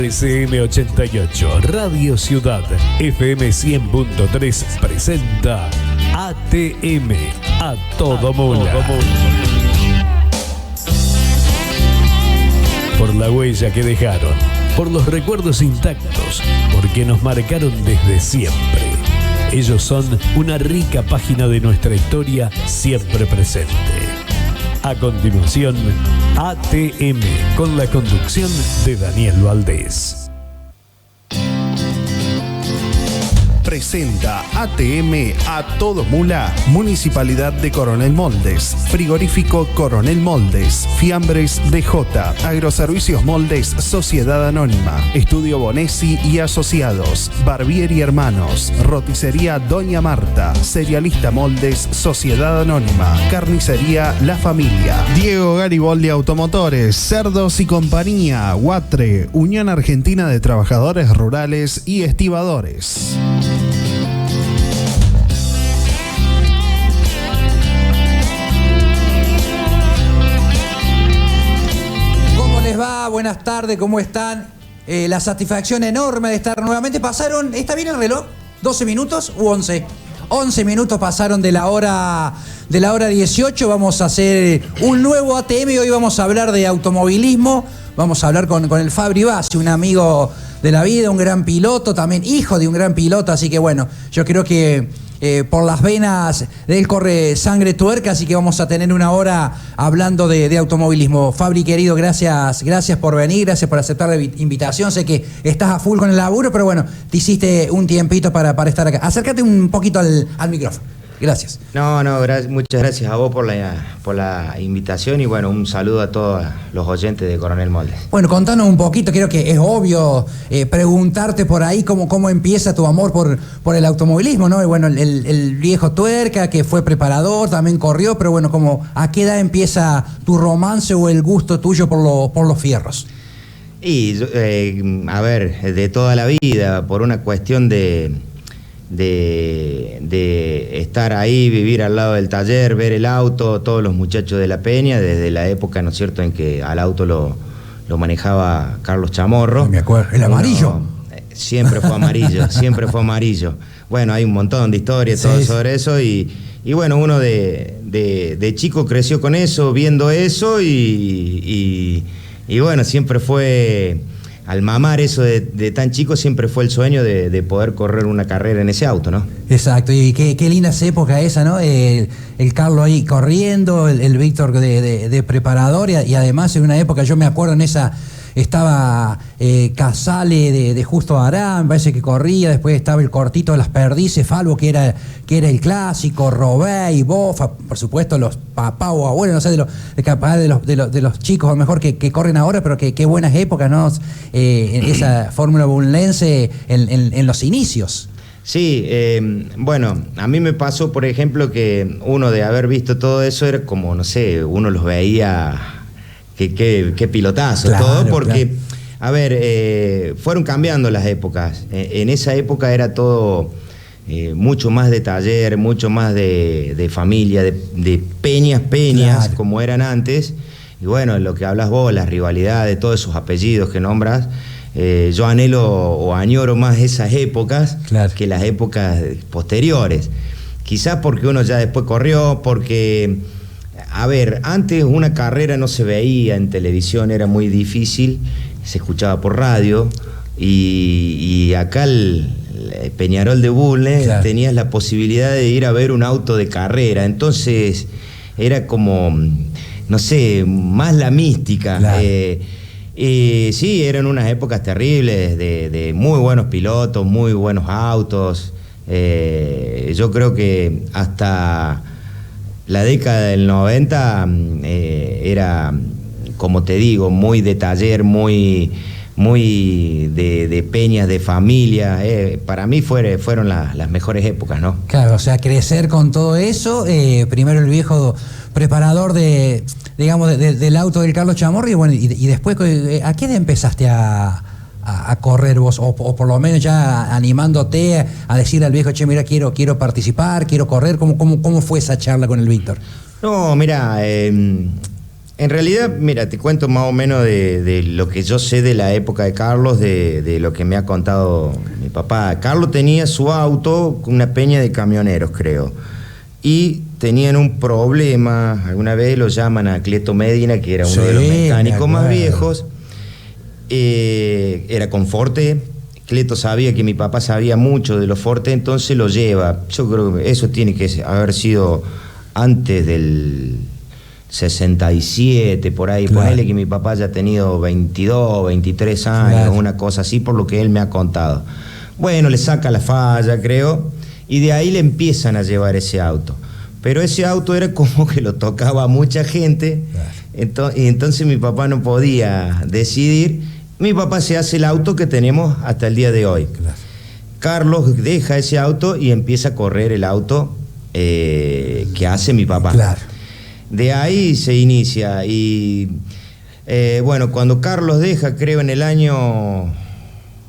SM88, Radio Ciudad, FM 100.3 presenta ATM, a todo mola. Por la huella que dejaron, por los recuerdos intactos, porque nos marcaron desde siempre. Ellos son una rica página de nuestra historia siempre presente. A continuación, ATM, con la conducción de Daniel Valdés. Presenta ATM a todo mula, Municipalidad de Coronel Moldes, Frigorífico Coronel Moldes, Fiambres DJ, Agroservicios Moldes, Sociedad Anónima, Estudio Bonesi y Asociados, Barbieri Hermanos, Roticería Doña Marta, Cerealista Moldes, Sociedad Anónima, Carnicería La Familia, Diego Gariboldi Automotores, Cerdos y Compañía, Huatre, Unión Argentina de Trabajadores Rurales y Estibadores. Buenas tardes, ¿cómo están? La satisfacción enorme de estar nuevamente. Pasaron, ¿está bien el reloj? ¿12 minutos u 11? 11 minutos pasaron de la hora 18. Vamos a hacer un nuevo ATM y hoy vamos a hablar de automovilismo. Vamos a hablar con el Fabri Bassi, un amigo de la vida, un gran piloto, también hijo de un gran piloto. Así que bueno, yo creo que por las venas de él corre sangre tuerca, así que vamos a tener una hora hablando de automovilismo. Fabri, querido, gracias por venir, gracias por aceptar la invitación. Sé que estás a full con el laburo, pero bueno, te hiciste un tiempito para estar acá. Acércate un poquito al micrófono. Gracias. Muchas gracias a vos por la invitación y bueno, un saludo a todos los oyentes de Coronel Moldes. Bueno, contanos un poquito, creo que es obvio preguntarte por ahí cómo empieza tu amor por el automovilismo, ¿no? Y bueno, el viejo tuerca que fue preparador, también corrió, pero bueno, ¿a qué edad empieza tu romance o el gusto tuyo por los fierros? Y, a ver, de toda la vida, por una cuestión de estar ahí, vivir al lado del taller, ver el auto, todos los muchachos de la Peña, desde la época, ¿no es cierto?, en que al auto lo manejaba Carlos Chamorro. Me acuerdo, el amarillo. Siempre fue amarillo, siempre fue amarillo. Bueno, hay un montón de historias, todo sobre eso, y bueno, uno de chico creció con eso, viendo eso, y bueno, siempre fue... Al mamar eso de tan chico siempre fue el sueño de poder correr una carrera en ese auto, ¿no? Exacto, y qué linda esa época, ¿no? El Carlos ahí corriendo, el Víctor de preparador, y además en una época, yo me acuerdo en esa, estaba Casale de Justo Arán, parece que corría, después estaba el cortito de las Perdices, Falvo, que era el clásico, Robé y Bofa, por supuesto los papás o abuelos, no sé, de los chicos a lo mejor que corren ahora, pero qué buenas épocas, ¿no? Esa Fórmula Bunlense en los inicios. Sí, bueno, a mí me pasó, por ejemplo, que uno de haber visto todo eso era como, no sé, uno los veía, qué pilotazo, claro, todo, porque, claro. A ver, fueron cambiando las épocas. En esa época era todo mucho más de taller, mucho más de familia, de peñas, claro, como eran antes. Y bueno, lo que hablas vos, las rivalidades, todos esos apellidos que nombras, yo anhelo o añoro más esas épocas, claro, que las épocas posteriores. Quizás porque uno ya después corrió, porque, a ver, antes una carrera no se veía en televisión, era muy difícil, se escuchaba por radio, y acá el Peñarol de Bulnes, claro, tenías la posibilidad de ir a ver un auto de carrera, entonces era como... no sé, más la mística. Claro. Sí, eran unas épocas terribles de muy buenos pilotos, muy buenos autos. Yo creo que hasta la década del 90 era, como te digo, muy de taller, muy de peñas, de familia. Para mí fueron las mejores épocas, ¿no? Claro, o sea, crecer con todo eso. Primero el viejo preparador del auto del Carlos Chamorro, y bueno, y después, ¿a qué edad empezaste a correr vos? O por lo menos ya animándote a decir al viejo, che, mira, quiero participar, quiero correr. ¿Cómo fue esa charla con el Víctor? No, mira, En realidad, mira, te cuento más o menos de lo que yo sé de la época de Carlos, de lo que me ha contado mi papá. Carlos tenía su auto, una peña de camioneros, creo. Y tenían un problema, alguna vez lo llaman a Cleto Medina, que era uno de los mecánicos más viejos. Era con Forte. Cleto sabía que mi papá sabía mucho de los Forte, entonces lo lleva. Yo creo que eso tiene que haber sido antes del 67, por ahí. Claro. Ponele que mi papá haya tenido 22, 23 años, claro, una cosa así, por lo que él me ha contado. Bueno, le saca la falla, creo, y de ahí le empiezan a llevar ese auto. Pero ese auto era como que lo tocaba a mucha gente, claro, y entonces mi papá no podía decidir. Mi papá se hace el auto que tenemos hasta el día de hoy. Claro. Carlos deja ese auto y empieza a correr el auto que hace mi papá. Claro. De ahí se inicia y bueno, cuando Carlos deja, creo en el año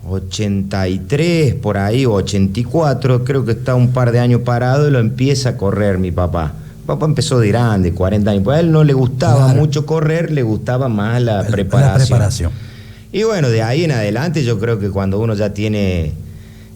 83, por ahí, o 84, creo que está un par de años parado y lo empieza a correr mi papá. Mi papá empezó de grande, 40 años, pues a él no le gustaba, claro, mucho correr, le gustaba más la preparación. Y bueno, de ahí en adelante yo creo que cuando uno ya tiene,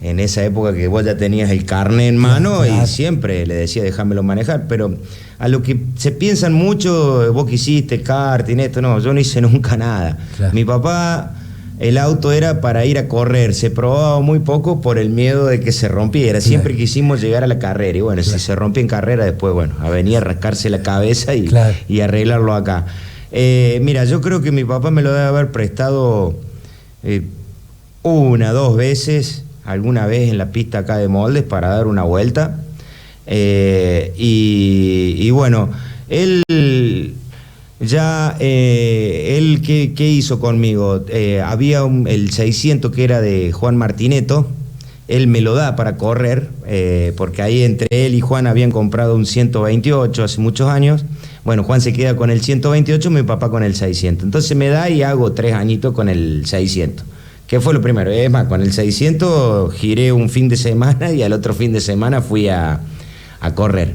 en esa época que vos ya tenías el carnet en mano, claro, y siempre le decía déjamelo manejar, pero a lo que se piensan mucho, vos que hiciste karting, esto, no, yo no hice nunca nada. Claro. Mi papá, el auto era para ir a correr, se probaba muy poco por el miedo de que se rompiera. Claro. Siempre quisimos llegar a la carrera y bueno, claro, si se rompía en carrera, después bueno, a venir a rascarse la cabeza y, claro, y arreglarlo acá. Mira, yo creo que mi papá me lo debe haber prestado una, dos veces, alguna vez en la pista acá de Moldes para dar una vuelta. Y bueno, él ya, ¿qué hizo conmigo? Había el 600 que era de Juan Martineto, él me lo da para correr, porque ahí entre él y Juan habían comprado un 128 hace muchos años. Bueno, Juan se queda con el 128, mi papá con el 600. Entonces me da y hago 3 añitos con el 600. ¿Qué fue lo primero? Es más, con el 600 giré un fin de semana y al otro fin de semana fui a correr.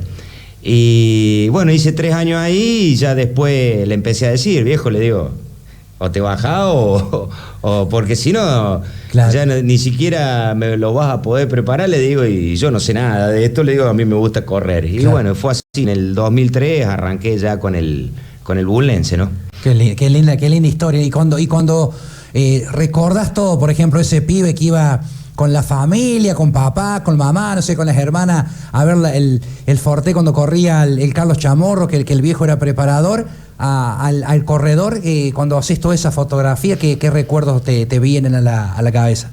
Y bueno, hice 3 años ahí y ya después le empecé a decir, viejo, le digo, o te bajás o porque si no, claro, ya ni siquiera me lo vas a poder preparar, le digo, y yo no sé nada de esto, le digo, a mí me gusta correr. Y claro, bueno, fue así, en el 2003 arranqué ya con el Bullense, ¿no? Qué linda historia. Y cuando recordás todo, por ejemplo, ese pibe que iba con la familia, con papá, con mamá, no sé, con las hermanas, a ver el Forte cuando corría el Carlos Chamorro, que el viejo era preparador, al corredor, cuando haces toda esa fotografía, ¿qué recuerdos te vienen a la cabeza?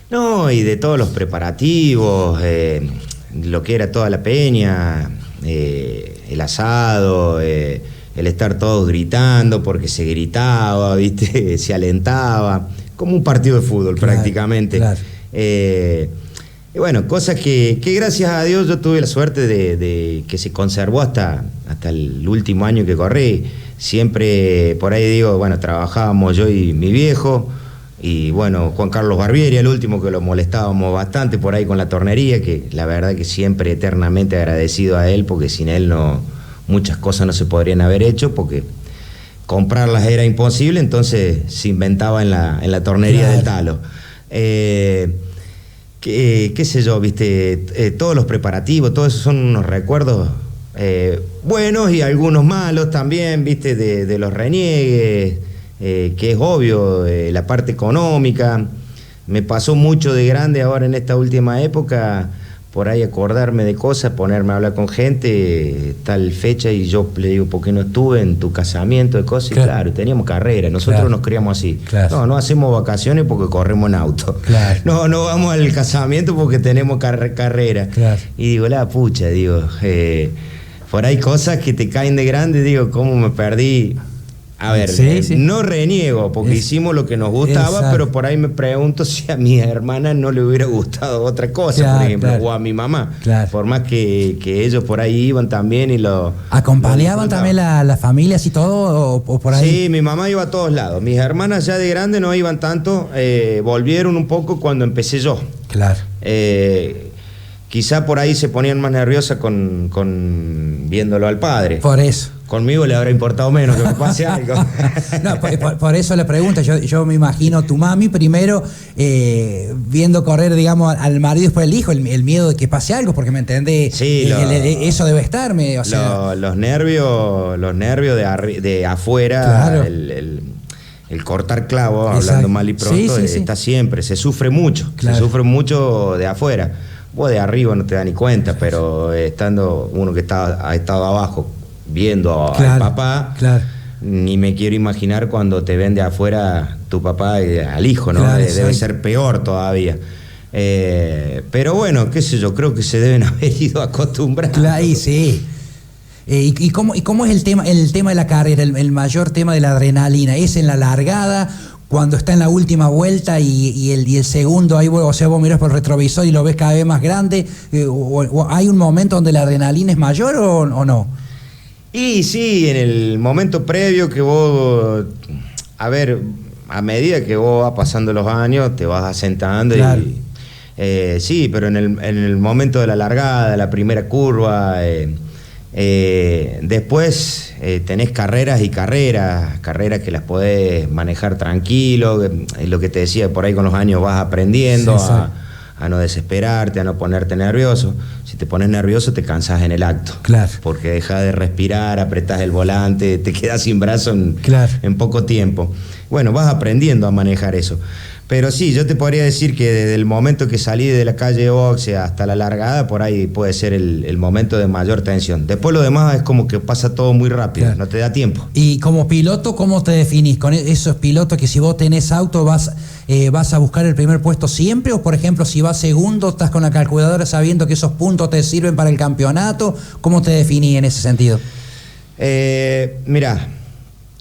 No, y de todos los preparativos, lo que era toda la peña, el asado, el estar todos gritando porque se gritaba, ¿viste? Se alentaba, como un partido de fútbol, claro, prácticamente. Claro. Y bueno, cosas que gracias a Dios yo tuve la suerte de que se conservó hasta el último año que corrí. Siempre, por ahí digo, bueno, trabajábamos yo y mi viejo, y bueno, Juan Carlos Barbieri, el último, que lo molestábamos bastante por ahí con la tornería, que la verdad que siempre eternamente agradecido a él, porque sin él muchas cosas no se podrían haber hecho, porque comprarlas era imposible, entonces se inventaba en la tornería, claro, del Talo. Qué sé yo, viste, todos los preparativos, todo eso son unos recuerdos buenos y algunos malos también, viste, de los reniegues, que es obvio, la parte económica. Me pasó mucho de grande ahora en esta última época, por ahí acordarme de cosas, ponerme a hablar con gente, tal fecha, y yo le digo, ¿por qué no estuve en tu casamiento? De cosas, claro, y claro, teníamos carrera, nosotros, claro, nos criamos así. Claro. No hacemos vacaciones porque corremos en auto. Claro. No vamos al casamiento porque tenemos carrera. Claro. Y digo, la pucha, digo, por ahí cosas que te caen de grande, digo, ¿cómo me perdí? A ver, sí. No reniego, porque hicimos lo que nos gustaba, exacto, pero por ahí me pregunto si a mi hermana no le hubiera gustado otra cosa, claro, por ejemplo, claro, o a mi mamá. Claro. Por más que ellos por ahí iban también y lo... ¿Acompañaban también las familias y todo, o por ahí? Sí, mi mamá iba a todos lados. Mis hermanas ya de grande no iban tanto, volvieron un poco cuando empecé yo. Claro. Quizá por ahí se ponían más nerviosas con viéndolo al padre. Por eso. conmigo le habrá importado menos que me pase algo. No, por eso la pregunta. Yo me imagino tu mami primero viendo correr, digamos, al marido y después al hijo, el miedo de que pase algo, porque me entendés, sí, eso debe estarme. O sea, los nervios de afuera, claro. El cortar clavos, Exacto. hablando mal y pronto, Sí. está siempre, se sufre mucho, Claro. se sufre mucho de afuera. Vos de arriba no te da ni cuenta, pero estando uno que ha estado abajo viendo al papá, claro. ni me quiero imaginar cuando te ven de afuera tu papá y al hijo, ¿no? Claro, Debe ser peor todavía. Pero bueno, qué sé yo, creo que se deben haber ido acostumbrando. Claro, y sí. ¿Y cómo es el tema de la carrera, el mayor tema de la adrenalina? ¿Es en la largada, cuando está en la última vuelta y el segundo, ahí o sea, vos mirás por el retrovisor y lo ves cada vez más grande? ¿O hay un momento donde la adrenalina es mayor o no? Y sí, en el momento previo que vos, a ver, a medida que vos vas pasando los años, te vas asentando. Claro. Sí, pero en el momento de la largada, la primera curva, después tenés carreras y carreras que las podés manejar tranquilo, es lo que te decía, por ahí con los años vas aprendiendo a no desesperarte, a no ponerte nervioso. Si te pones nervioso te cansás en el acto, claro. Porque dejas de respirar, apretás el volante, te quedas sin brazo en poco tiempo. Bueno, vas aprendiendo a manejar eso. Pero sí, yo te podría decir que desde el momento que salí de la calle de boxe hasta la largada, por ahí puede ser el momento de mayor tensión. Después lo demás es como que pasa todo muy rápido, claro. No te da tiempo. Y como piloto, ¿cómo te definís? ¿Con esos pilotos que si vos tenés auto vas a buscar el primer puesto siempre? ¿O por ejemplo, si vas segundo, estás con la calculadora sabiendo que esos puntos te sirven para el campeonato? ¿Cómo te definís en ese sentido? Mirá,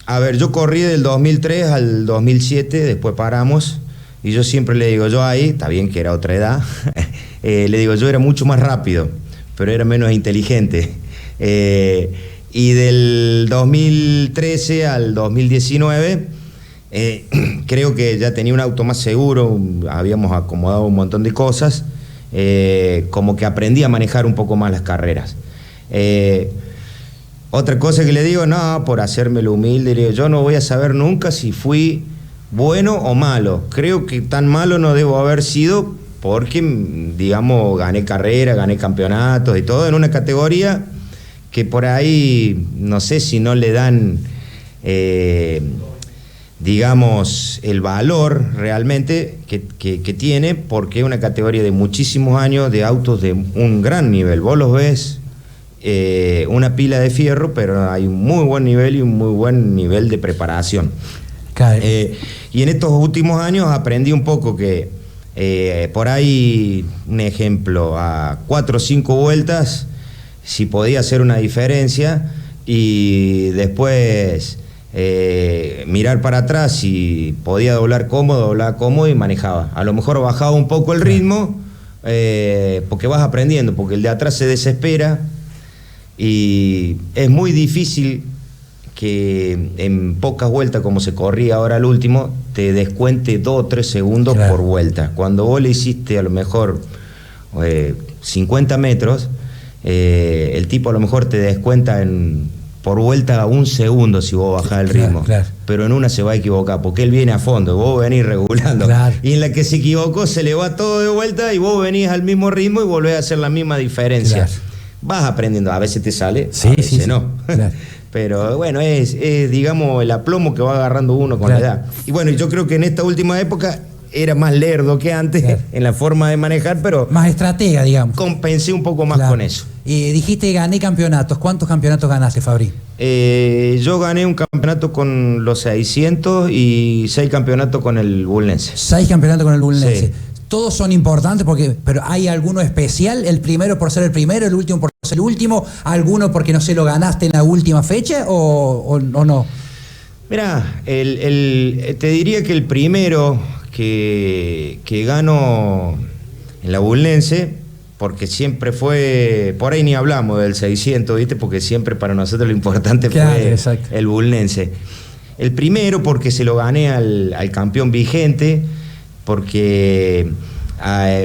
a ver, yo corrí del 2003 al 2007, después paramos. Y yo siempre le digo, yo ahí, está bien que era otra edad, le digo, yo era mucho más rápido, pero era menos inteligente. Y del 2013 al 2019, creo que ya tenía un auto más seguro, habíamos acomodado un montón de cosas, como que aprendí a manejar un poco más las carreras. Otra cosa que le digo, no, por hacérmelo humilde, le digo, yo no voy a saber nunca si fui bueno o malo. Creo que tan malo no debo haber sido porque, digamos, gané carrera, gané campeonatos y todo en una categoría que por ahí, no sé si no le dan, digamos, el valor realmente que tiene, porque es una categoría de muchísimos años, de autos de un gran nivel. Vos los ves, una pila de fierro, pero hay un muy buen nivel y un muy buen nivel de preparación. Y en estos últimos años aprendí un poco que por ahí, un ejemplo, a 4 o 5 vueltas, si podía hacer una diferencia y después mirar para atrás, si podía doblaba cómodo y manejaba. A lo mejor bajaba un poco el ritmo, porque vas aprendiendo, porque el de atrás se desespera y es muy difícil que en pocas vueltas, como se corría ahora al último, te descuente 2 o 3 segundos por vuelta. Cuando vos le hiciste a lo mejor 50 metros, el tipo a lo mejor te descuenta por vuelta 1 segundo si vos bajás el ritmo. Pero en una se va a equivocar, porque él viene a fondo, vos venís regulando. Y en la que se equivocó se le va todo de vuelta y vos venís al mismo ritmo y volvés a hacer la misma diferencia. Vas aprendiendo, a veces te sale, a veces no. Pero bueno, es digamos el aplomo que va agarrando uno con la edad. Y bueno, yo creo que en esta última época era más lerdo que antes en la forma de manejar, pero más estratega, digamos. Compensé un poco más con eso. Dijiste gané campeonatos. ¿Cuántos campeonatos ganaste, Fabri? Yo gané un campeonato con los 600 y 6 campeonatos con el Bulnense. 6 campeonatos con el Bulnense. Sí. Todos son importantes, pero ¿hay alguno especial? ¿El primero por ser el primero, el último por ser el último? ¿Alguno porque no se lo ganaste en la última fecha o no? Mirá, te diría que el primero que gano en la Bulnense, porque siempre fue, por ahí ni hablamos del 600, ¿viste? Porque siempre para nosotros lo importante fue el Bulnense. El primero porque se lo gané al campeón vigente, porque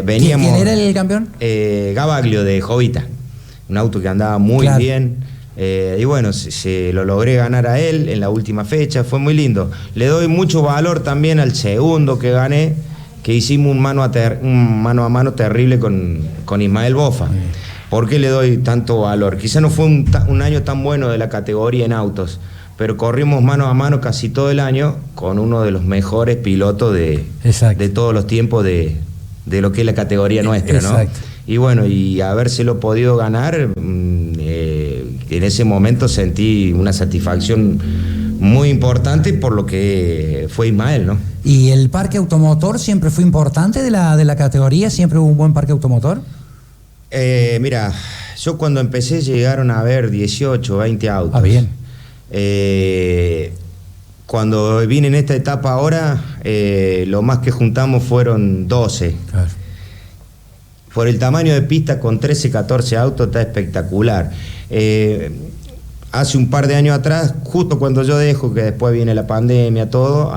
veníamos... ¿Quién era el campeón? Gabaglio de Jovita, un auto que andaba muy bien, Y bueno, se lo logré ganar a él en la última fecha, fue muy lindo. Le doy mucho valor también al segundo que gané, que hicimos un mano a mano terrible con Ismael Bofa. ¿Por qué le doy tanto valor? Quizá no fue un año tan bueno de la categoría en autos, pero corrimos mano a mano casi todo el año con uno de los mejores pilotos de todos los tiempos de lo que es la categoría nuestra, ¿no? Exacto. Y bueno, y habérselo podido ganar, en ese momento sentí una satisfacción muy importante por lo que fue Ismael, ¿no? ¿Y el parque automotor siempre fue importante de la categoría? ¿Siempre hubo un buen parque automotor? Mira, yo cuando empecé llegaron a haber 18, 20 autos. Ah, bien. Cuando vine en esta etapa ahora, lo más que juntamos fueron 12. Claro. Por el tamaño de pista con 13, 14 autos está espectacular. Hace un par de años atrás, justo cuando yo dejo, que después viene la pandemia, todo,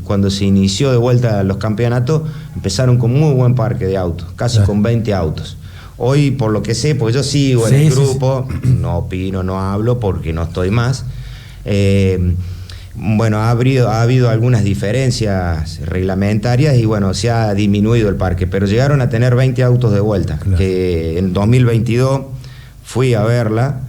cuando se inició de vuelta los campeonatos, empezaron con muy buen parque de autos, casi con 20 autos. Hoy, por lo que sé, porque yo sigo en el grupo, no opino, no hablo porque no estoy más. Bueno, ha habido algunas diferencias reglamentarias y bueno, se ha disminuido el parque, pero llegaron a tener 20 autos de vuelta, claro. Que en 2022 fui a verla,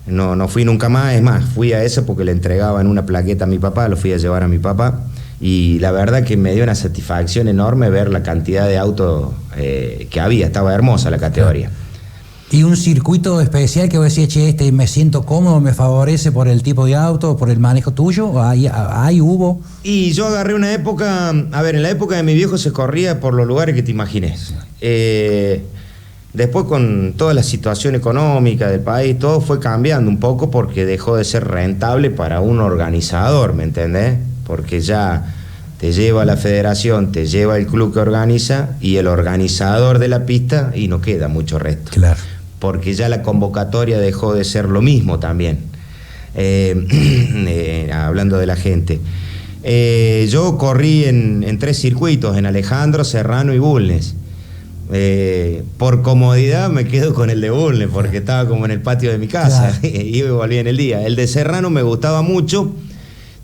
no fui nunca más, es más, fui a esa porque le entregaban una plaqueta a mi papá, lo fui a llevar a mi papá, y la verdad que me dio una satisfacción enorme ver la cantidad de autos que había, estaba hermosa la categoría. Claro. ¿Y un circuito especial que vos decías, che, me siento cómodo, me favorece por el tipo de auto, por el manejo tuyo? ¿Ahí hubo? Y yo agarré una época, a ver, en la época de mi viejo se corría por los lugares que te imagines. Después con toda la situación económica del país, todo fue cambiando un poco porque dejó de ser rentable para un organizador, ¿me entendés? Porque ya te lleva la federación, te lleva el club que organiza y el organizador de la pista y no queda mucho resto. Claro. Porque ya la convocatoria dejó de ser lo mismo también, hablando de la gente. Yo corrí en 3 circuitos, en Alejandro, Serrano y Bulnes. Por comodidad me quedo con el de Bulnes, porque estaba como en el patio de mi casa, claro. Iba y volvía en el día. El de Serrano me gustaba mucho,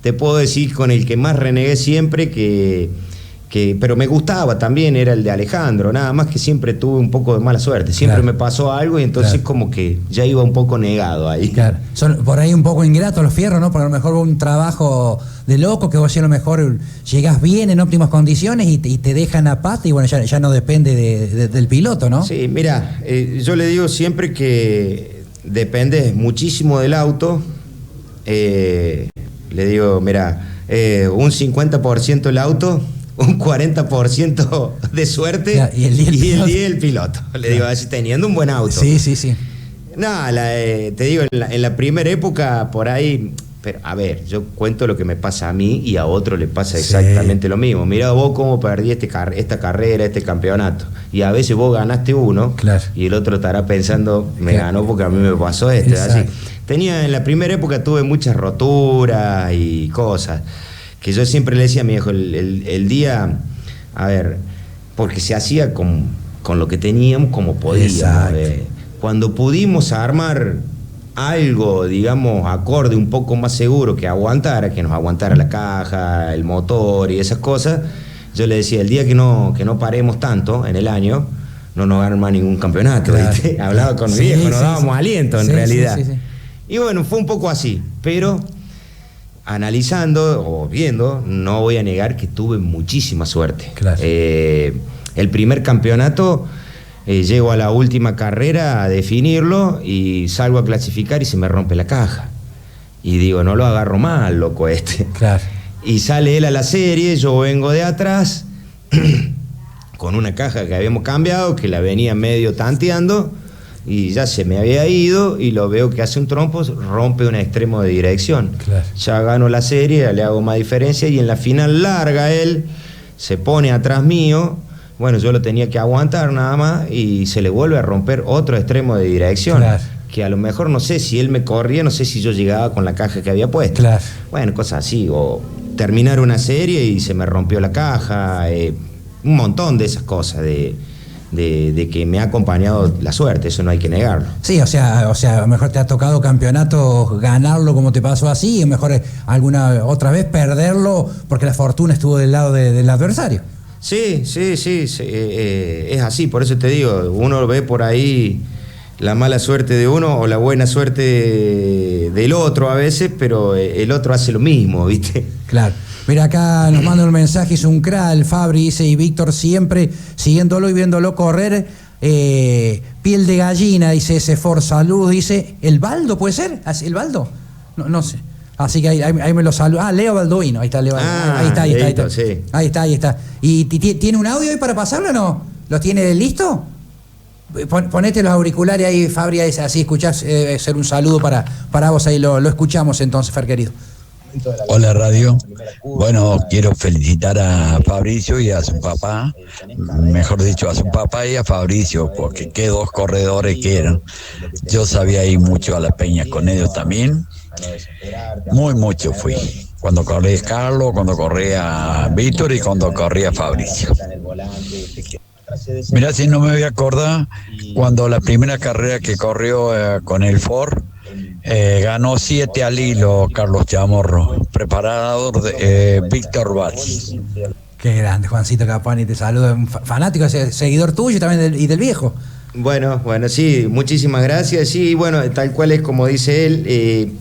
te puedo decir con el que más renegué siempre, pero me gustaba también, era el de Alejandro, nada más que siempre tuve un poco de mala suerte, siempre me pasó algo y entonces como que ya iba un poco negado ahí. Claro. Son por ahí un poco ingratos los fierros, ¿no? Porque a lo mejor un trabajo de loco que vos a lo mejor llegás bien en óptimas condiciones y te dejan a pata y bueno, ya no depende del piloto, ¿no? Sí, mira, yo le digo siempre que depende muchísimo del auto. Le digo, mira, un 50% el auto, un 40% de suerte, claro, y el día el piloto. Le digo, así teniendo un buen auto. Sí. No, te digo, en la primera época por ahí, pero a ver, yo cuento lo que me pasa a mí y a otro le pasa exactamente lo mismo. Mirá vos cómo perdí esta carrera, este campeonato. Y a veces vos ganaste uno, claro, y el otro estará pensando, me ganó porque a mí me pasó esto. Así. En la primera época tuve muchas roturas y cosas que yo siempre le decía a mi hijo, el día, a ver, porque se hacía con lo que teníamos como podíamos. Cuando pudimos armar algo, digamos, acorde un poco más seguro que nos aguantara la caja, el motor y esas cosas, yo le decía, el día que no paremos tanto en el año, no nos arma ningún campeonato, claro. ¿Viste? Hablaba con mi viejo, nos dábamos aliento en realidad. Sí. Y bueno, fue un poco así, pero analizando o viendo, no voy a negar que tuve muchísima suerte. Claro. El primer campeonato, llego a la última carrera a definirlo y salgo a clasificar y se me rompe la caja. Y digo, no lo agarro mal, loco este. Claro. Y sale él a la serie, yo vengo de atrás con una caja que habíamos cambiado, que la venía medio tanteando, y ya se me había ido y lo veo que hace un trompo, rompe un extremo de dirección. Claro. Ya gano la serie, le hago más diferencia y en la final larga él se pone atrás mío. Bueno, yo lo tenía que aguantar nada más y se le vuelve a romper otro extremo de dirección. Claro. Que a lo mejor no sé si él me corría, no sé si yo llegaba con la caja que había puesto. Claro. Bueno, cosas así. O terminar una serie y se me rompió la caja. Un montón de esas cosas. de que me ha acompañado la suerte, eso no hay que negarlo. Sí, o sea, a lo mejor te ha tocado campeonato ganarlo como te pasó así, y a lo mejor alguna otra vez perderlo porque la fortuna estuvo del lado del adversario. Sí, es así, por eso te digo, uno ve por ahí la mala suerte de uno o la buena suerte del otro a veces, pero el otro hace lo mismo, ¿viste? Claro. Mira, acá nos manda un mensaje, es un crack, el Fabri, dice, y Víctor siempre siguiéndolo y viéndolo correr, piel de gallina, dice ese For Salud, dice, ¿el Baldo puede ser? ¿El Baldo? No sé. Así que ahí me lo saluda. Ah, Leo Baldoino, ahí está Leo. Ahí está. Sí. Ahí está. ¿Y tiene un audio ahí para pasarlo o no? ¿Lo tiene listo? Ponete los auriculares ahí, Fabri, así escuchás, ser un saludo para vos, ahí lo escuchamos entonces, Fer querido. Hola Radio, bueno, quiero felicitar a Fabricio y a su papá, mejor dicho a su papá y a Fabricio, porque qué dos corredores que eran. Yo sabía ir mucho a la peña con ellos también, muy mucho fui, cuando corría Carlos, cuando corría Víctor y cuando corría Fabricio. Mirá, si no me voy a acordar, cuando la primera carrera que corrió con el Ford, ganó 7 al hilo Carlos Chamorro, preparador de Víctor Batz. Qué grande, Juancito Capani, te saludo, un fanático, seguidor tuyo también y del viejo. Bueno, sí, muchísimas gracias. Sí, bueno, tal cual es como dice él,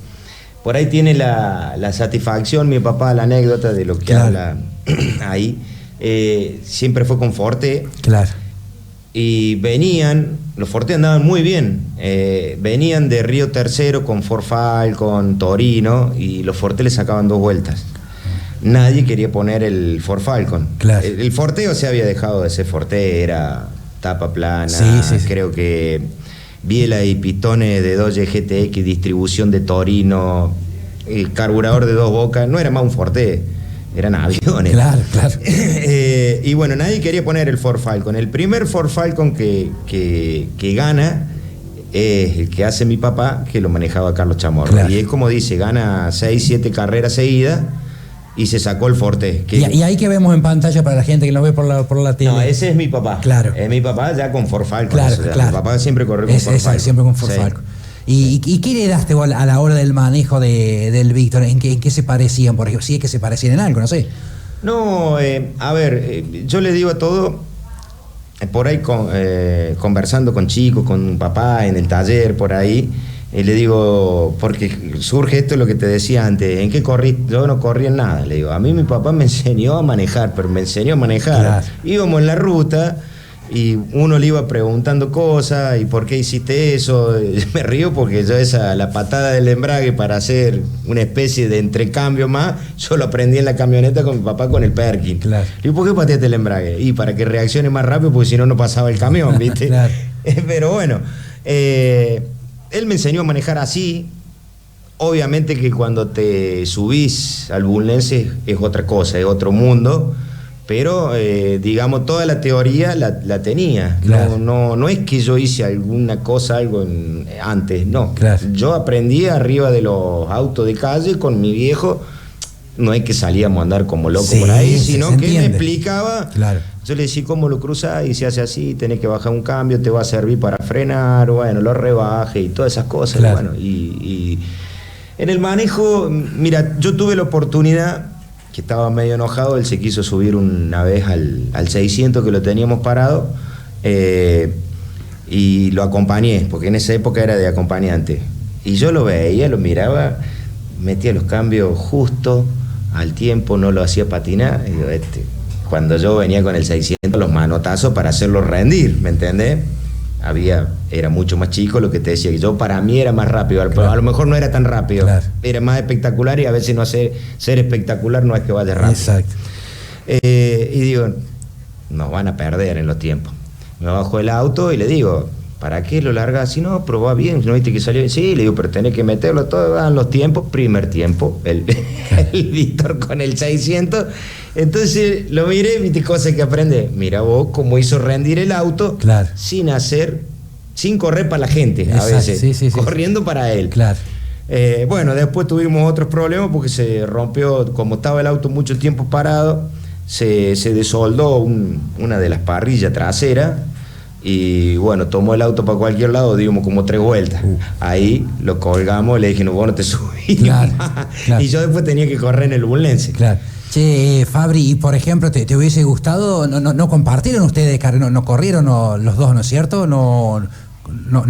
por ahí tiene la satisfacción, mi papá, la anécdota de lo que habla ahí. Siempre fue con Forte. Claro. Y los Forte andaban muy bien. Venían de Río Tercero con Ford Falcon, Torino, y los Forte le sacaban 2 vueltas. Nadie quería poner el Ford Falcon. Claro. El Forteo se había dejado de ser Forte, era tapa plana. Sí. Creo que biela y pitones de Dodge GTX, distribución de Torino, el carburador de 2 bocas, no era más un Forte. Eran aviones. Claro. Y bueno, nadie quería poner el Ford Falcon. El primer Ford Falcon que gana es el que hace mi papá, que lo manejaba Carlos Chamorro. Claro. Y es como dice, gana 6, 7 carreras seguidas y se sacó el Forte. Y ahí que vemos en pantalla para la gente que lo ve por la tele. No, ese es mi papá. Claro. Es mi papá ya con Ford Falcon. Claro. Mi papá siempre corrió con Ford Falcon. Siempre con Ford Falcon. ¿Y qué le daste a la hora del manejo del Víctor? ¿En qué se parecían, por ejemplo? Si es que se parecían en algo, no sé. No, a ver, yo le digo a todo, por ahí conversando con chicos, con papá en el taller, por ahí, le digo, porque surge esto lo que te decía antes, ¿en qué corrí? Yo no corría en nada, le digo, a mí mi papá me enseñó a manejar, pero me enseñó a manejar. Claro. Íbamos en la ruta y uno le iba preguntando cosas, ¿y por qué hiciste eso? Me río porque yo la patada del embrague para hacer una especie de entrecambio más, yo lo aprendí en la camioneta con mi papá con el Perkin. Claro. Le digo, ¿por qué pateaste el embrague? Y para que reaccione más rápido, porque si no, no pasaba el camión, ¿viste? Claro. Pero bueno, él me enseñó a manejar así. Obviamente que cuando te subís al Bulnense es otra cosa, es otro mundo. Pero, digamos, toda la teoría la tenía. Claro. No es que yo hice alguna cosa, antes, no. Claro. Yo aprendí arriba de los autos de calle con mi viejo. No es que salíamos a andar como locos por ahí, sino que me explicaba. Claro. Yo le decía cómo lo cruzás y se hace así, tenés que bajar un cambio, te va a servir para frenar, bueno, lo rebaje y todas esas cosas. Claro. Bueno, y en el manejo, mira, yo tuve la oportunidad, que estaba medio enojado, él se quiso subir una vez al 600 que lo teníamos parado, y lo acompañé, porque en esa época era de acompañante. Y yo lo veía, lo miraba, metía los cambios justo, al tiempo, no lo hacía patinar. Y digo, cuando yo venía con el 600, los manotazos para hacerlo rendir, ¿me entendés? Era mucho más chico, lo que te decía, que yo para mí era más rápido, claro. A lo mejor no era tan rápido, claro. Era más espectacular, y a veces no ser espectacular no es que vaya rápido. Exacto. Y digo, nos van a perder en los tiempos. Me bajo del auto y le digo, ¿para qué lo largas? Si no, probá bien, ¿no viste que salió bien? Sí, le digo, pero tenés que meterlo todo, dan los tiempos. Primer tiempo, el Víctor con el 600. Entonces lo miré, viste, cosas que aprende. Mira vos cómo hizo rendir el auto, claro. sin correr para la gente. Exacto, a veces, sí. Corriendo para él. Claro. Bueno, después tuvimos otros problemas porque se rompió, como estaba el auto mucho tiempo parado, se desoldó una de las parrillas traseras. Y bueno, tomó el auto para cualquier lado, dimos como 3 vueltas. Ahí lo colgamos y le dije, no, vos no te subís. Claro, claro. Y yo después tenía que correr en el Bullense. Claro. Che, Fabri, y por ejemplo, ¿te hubiese gustado? No compartieron ustedes, no corrieron los dos, ¿no es cierto? No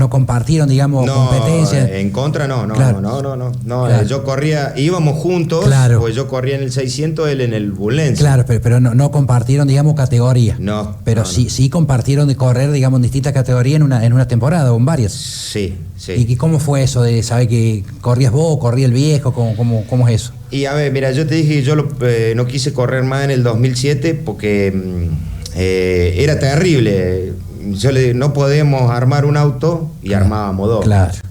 compartieron, digamos, competencias. En contra no, Claro. Claro. Yo corría, íbamos juntos, Claro. pues yo corría en el 600, él en el Bullense. Claro, pero no compartieron, digamos, categoría. No. Pero sí compartieron de correr, digamos, en distintas categorías en una temporada o en varias. Sí. ¿Y cómo fue eso de saber que corrías vos, corría el viejo? ¿Cómo es eso? Y a ver, mira, yo te dije que yo no quise correr más en el 2007 porque era terrible. Yo le dije, no podemos armar un auto y armábamos 2,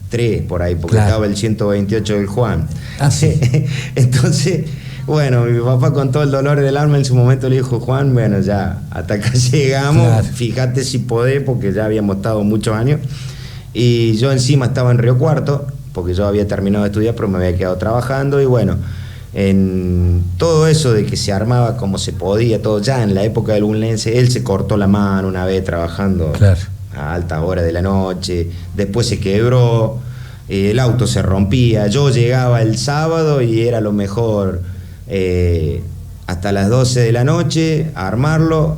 3 por ahí, porque estaba el 128 del Juan. Ah, sí. Entonces, bueno, mi papá con todo el dolor del alma en su momento le dijo, Juan, bueno, ya, hasta acá llegamos, fíjate si podés, porque ya habíamos estado muchos años. Y yo encima estaba en Río Cuarto, porque yo había terminado de estudiar, pero me había quedado trabajando, y bueno, en todo eso de que se armaba como se podía, todo ya en la época del Bullense, él se cortó la mano una vez trabajando a altas horas de la noche, después se quebró, el auto se rompía, yo llegaba el sábado y era lo mejor hasta las 12 de la noche a armarlo,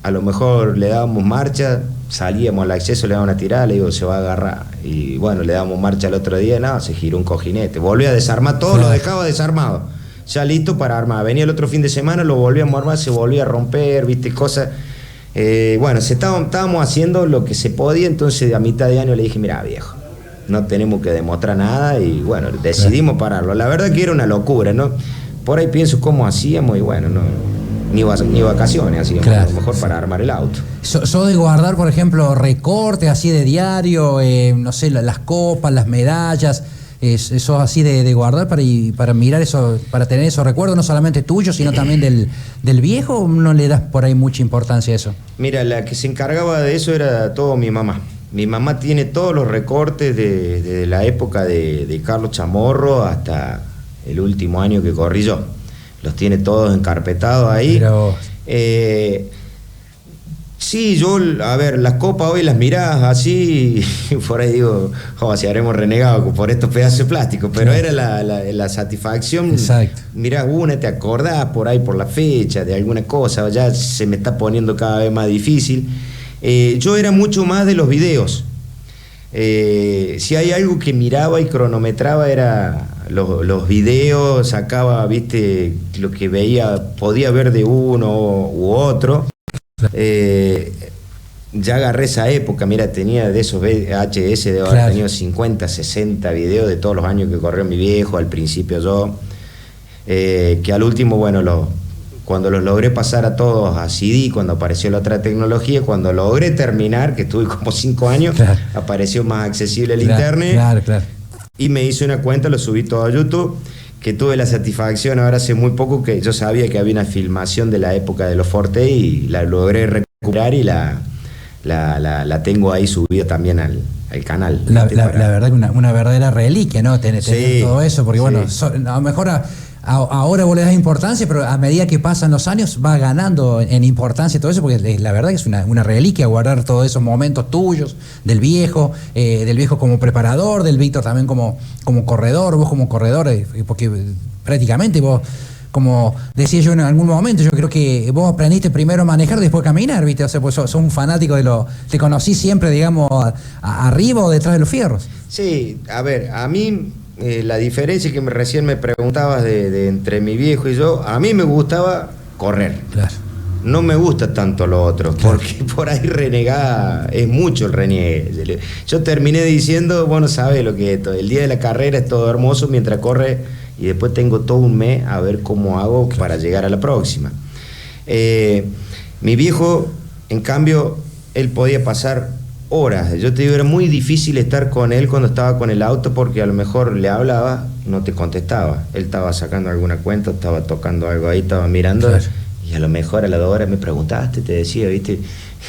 a lo mejor le dábamos marcha, salíamos al acceso, le daban una tirada, le digo, se va a agarrar. Y bueno, le damos marcha el otro día, no, se giró un cojinete. Volví a desarmar todo, lo dejaba desarmado. Ya listo para armar. Venía el otro fin de semana, lo volvíamos a armar, se volvía a romper, viste, cosas. Bueno, estábamos haciendo lo que se podía, entonces a mitad de año le dije, mira, viejo, no tenemos que demostrar nada, y bueno, decidimos pararlo. La verdad que era una locura, ¿no? Por ahí pienso cómo hacíamos y bueno, ni vacaciones hacíamos, a lo mejor para armar el auto. ¿Sos de guardar, por ejemplo, recortes así de diario, no sé, las copas, las medallas? ¿Sos así de guardar para mirar eso, para tener esos recuerdos, no solamente tuyos, sino también del viejo, o no le das por ahí mucha importancia a eso? Mira, la que se encargaba de eso era todo mi mamá. Mi mamá tiene todos los recortes de la época de Carlos Chamorro hasta el último año que corrí yo. Los tiene todos encarpetados ahí. Pero... sí, yo, a ver, las copas hoy las mirás así y por ahí digo, si haremos renegado por estos pedazos de plástico, pero era la satisfacción. Exacto. Mirás una, te acordás por ahí por la fecha de alguna cosa, ya se me está poniendo cada vez más difícil. Yo era mucho más de los videos. Si hay algo que miraba y cronometraba era los videos, sacaba, viste, lo que veía, podía ver de uno u otro. Ya agarré esa época, mira, tenía de esos VHS, de haber tenido 50, 60 videos de todos los años que corrió mi viejo, al principio yo, que al último, bueno, cuando los logré pasar a todos a CD, cuando apareció la otra tecnología, cuando logré terminar, que estuve como 5 años, apareció más accesible el internet, y me hice una cuenta, lo subí todo a YouTube, que tuve la satisfacción ahora hace muy poco, que yo sabía que había una filmación de la época de los Forte y la logré recuperar y la tengo ahí subida también al canal. La verdad que una verdadera reliquia, ¿no? Tener todo eso, porque bueno, a lo mejor ahora vos le das importancia, pero a medida que pasan los años va ganando en importancia todo eso, porque la verdad que es una reliquia guardar todos esos momentos tuyos, del viejo como preparador, del Víctor también como corredor, vos como corredor, porque prácticamente vos, como decía yo en algún momento, yo creo que vos aprendiste primero a manejar, después a caminar, ¿viste? O sea, pues sos un fanático te conocí siempre, digamos, arriba o detrás de los fierros. Sí, a ver, a mí... la diferencia que recién me preguntabas de entre mi viejo y yo, a mí me gustaba correr. No me gusta tanto lo otro, porque por ahí renegar es mucho el reniegue. Yo terminé diciendo, bueno, sabes lo que es esto, el día de la carrera es todo hermoso mientras corre y después tengo todo un mes a ver cómo hago para llegar a la próxima. Mi viejo, en cambio, él podía pasar horas. Yo te digo, era muy difícil estar con él cuando estaba con el auto, porque a lo mejor le hablaba y no te contestaba. Él estaba sacando alguna cuenta, estaba tocando algo ahí, estaba mirando, y a lo mejor a las 2 horas me preguntaste, te decía, ¿viste?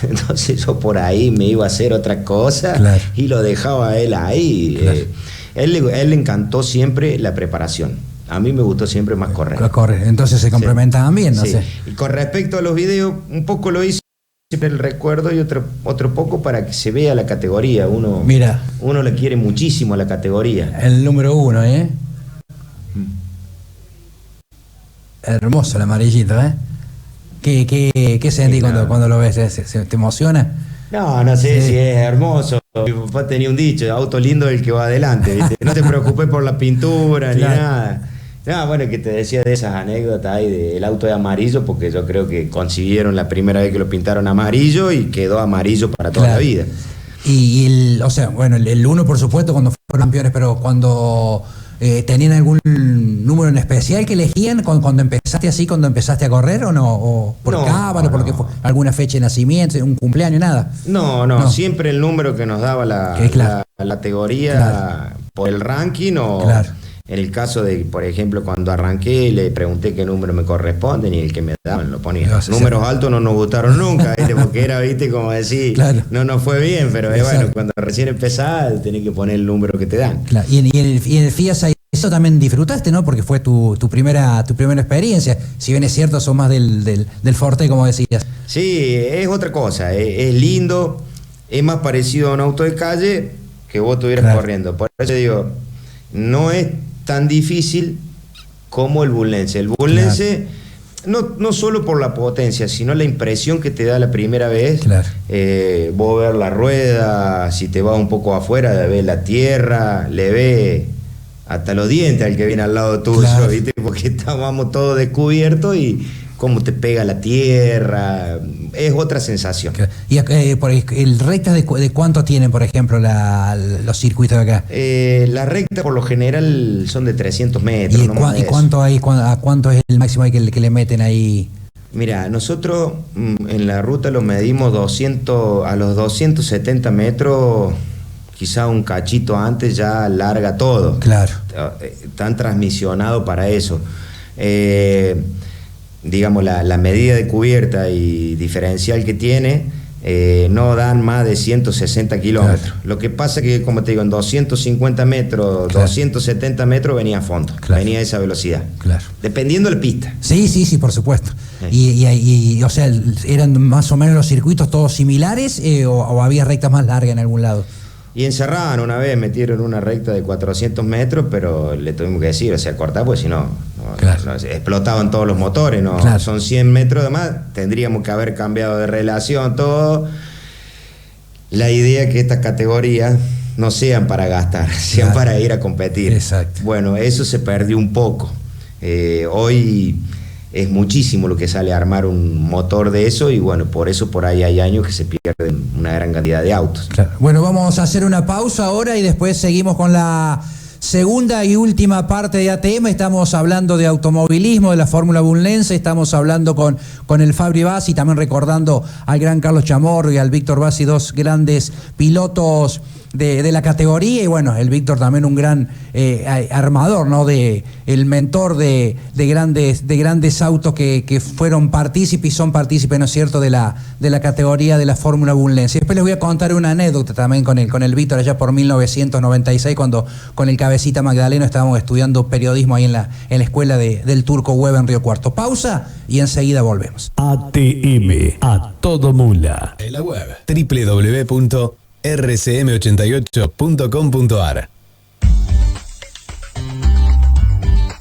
Entonces yo por ahí me iba a hacer otra cosa y lo dejaba a él ahí. Él le encantó siempre la preparación. A mí me gustó siempre más correr. Entonces se complementaban bien, no sé. Y con respecto a los videos, un poco lo hice siempre el recuerdo y otro poco para que se vea la categoría. Uno le quiere muchísimo a la categoría. El número 1, ¿eh? Hermoso el amarillito, ¿eh? ¿Qué sentís cuando lo ves? ¿Te emociona? No sé si es hermoso. Mi papá tenía un dicho, auto lindo el que va adelante, ¿viste? No te preocupes por la pintura ni nada. No, bueno, que te decía de esas anécdotas ahí del auto de amarillo, porque yo creo que consiguieron la primera vez que lo pintaron amarillo y quedó amarillo para toda la vida. Y el 1 por supuesto cuando fueron campeones, pero cuando ¿tenían algún número en especial que elegían cuando empezaste a correr o no? ¿O por cábala, porque fue alguna fecha de nacimiento, un cumpleaños, nada? No, siempre el número que nos daba la categoría por el ranking o... Claro. En el caso de, por ejemplo, cuando arranqué, le pregunté qué número me corresponde y el que me daban lo ponía. Números altos no nos gustaron nunca, ¿viste? Porque era, ¿viste? Como decir, no nos fue bien, pero bueno, cuando recién empezás tenés que poner el número que te dan. Claro. Y en el FIA eso también disfrutaste, ¿no? Porque fue tu primera experiencia. Si bien es cierto, sos más del Forte, como decías. Sí, es otra cosa, es lindo, es más parecido a un auto de calle que vos estuvieras corriendo. Por eso digo, no es tan difícil como el Bullense. El Bullense, no solo por la potencia, sino la impresión que te da la primera vez. Vos ver la rueda, si te vas un poco afuera, ves la tierra, le ves hasta los dientes al que viene al lado tuyo, ¿viste? Porque estábamos todos descubiertos y cómo te pega la tierra, es otra sensación. ¿Y el recta de cuánto tienen, por ejemplo, los circuitos de acá? Las rectas por lo general son de 300 metros. ¿Y cuánto es el máximo que le meten ahí? Mira, nosotros en la ruta lo medimos a los 270 metros, quizá un cachito antes ya larga todo. Claro. Están transmisionados para eso. Digamos, la medida de cubierta y diferencial que tiene no dan más de 160 kilómetros. Claro. Lo que pasa que, como te digo, en 250 metros, 270 metros venía a fondo, venía a esa velocidad. Claro. Dependiendo de la pista. Sí, por supuesto. Y o sea, ¿eran más o menos los circuitos todos similares o había rectas más largas en algún lado? Y encerraban una vez, metieron una recta de 400 metros, pero le tuvimos que decir, o sea, cortar, porque si no, explotaban todos los motores, son 100 metros de más, tendríamos que haber cambiado de relación, todo. La idea es que estas categorías no sean para gastar, sean para ir a competir. Exacto. Bueno, eso se perdió un poco. Hoy es muchísimo lo que sale a armar un motor de eso y bueno, por eso por ahí hay años que se pierden una gran cantidad de autos. Claro. Bueno, vamos a hacer una pausa ahora y después seguimos con la segunda y última parte de ATM. Estamos hablando de automovilismo, de la Fórmula Bullense, estamos hablando con el Fabri Bassi, también recordando al gran Carlos Chamorro y al Víctor Bassi, dos grandes pilotos de la categoría, y bueno, el Víctor también un gran armador, ¿no? El mentor de grandes autos que fueron partícipes y son partícipes, ¿no es cierto?, de la categoría de la Fórmula Bullense. Después les voy a contar una anécdota también con el Víctor allá por 1996, cuando con el Cabecita Magdaleno estábamos estudiando periodismo ahí en la escuela del Turco Web en Río Cuarto. Pausa y enseguida volvemos. ATM, a todo mula. En la web www.rcm88.com.ar.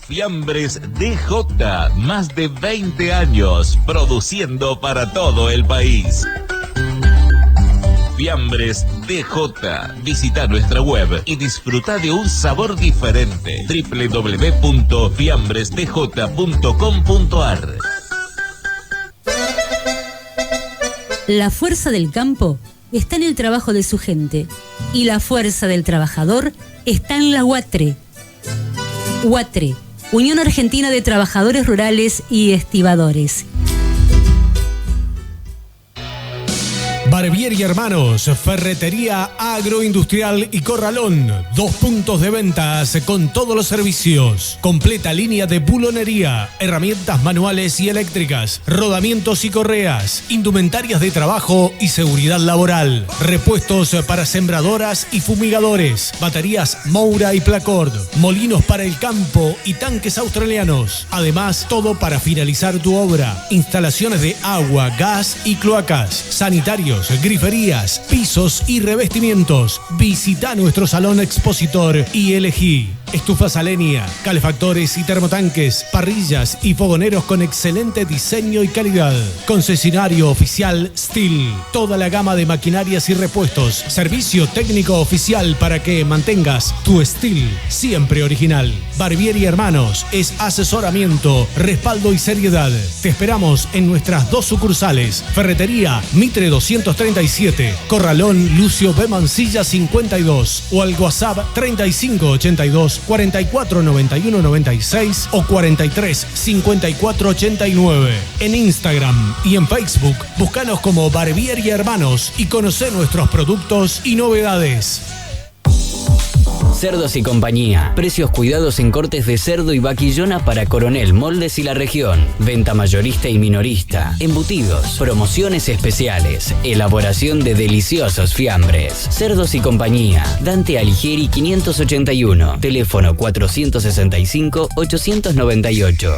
Fiambres DJ, más de 20 años produciendo para todo el país. Fiambres DJ. Visita nuestra web y disfruta de un sabor diferente. www.fiambresdj.com.ar. La fuerza del campo está en el trabajo de su gente y la fuerza del trabajador está en la UATRE. UATRE, Unión Argentina de Trabajadores Rurales y Estibadores. Barbieri y Hermanos, ferretería agroindustrial y corralón. 2 puntos de ventas con todos los servicios. Completa línea de bulonería, herramientas manuales y eléctricas, rodamientos y correas, indumentarias de trabajo y seguridad laboral. Repuestos para sembradoras y fumigadores. Baterías Moura y Placord. Molinos para el campo y tanques australianos. Además, todo para finalizar tu obra. Instalaciones de agua, gas y cloacas. Sanitarios, griferías, pisos y revestimientos. Visita nuestro salón expositor y elegí estufas a leña, calefactores y termotanques, parrillas y fogoneros con excelente diseño y calidad. Concesionario oficial Steel. Toda la gama de maquinarias y repuestos. Servicio técnico oficial para que mantengas tu Steel siempre original. Barbieri y Hermanos es asesoramiento, respaldo y seriedad. Te esperamos en nuestras 2 sucursales. Ferretería Mitre 237, Corralón Lucio B. Mancilla 52 o al WhatsApp 3582 44 91 96 o 43 54 89. En Instagram y en Facebook, búscanos como Barbieri y Hermanos y conoce nuestros productos y novedades. Cerdos y Compañía. Precios cuidados en cortes de cerdo y vaquillona para Coronel, Moldes y la región. Venta mayorista y minorista. Embutidos. Promociones especiales. Elaboración de deliciosos fiambres. Cerdos y Compañía. Dante Alighieri 581. Teléfono 465-898.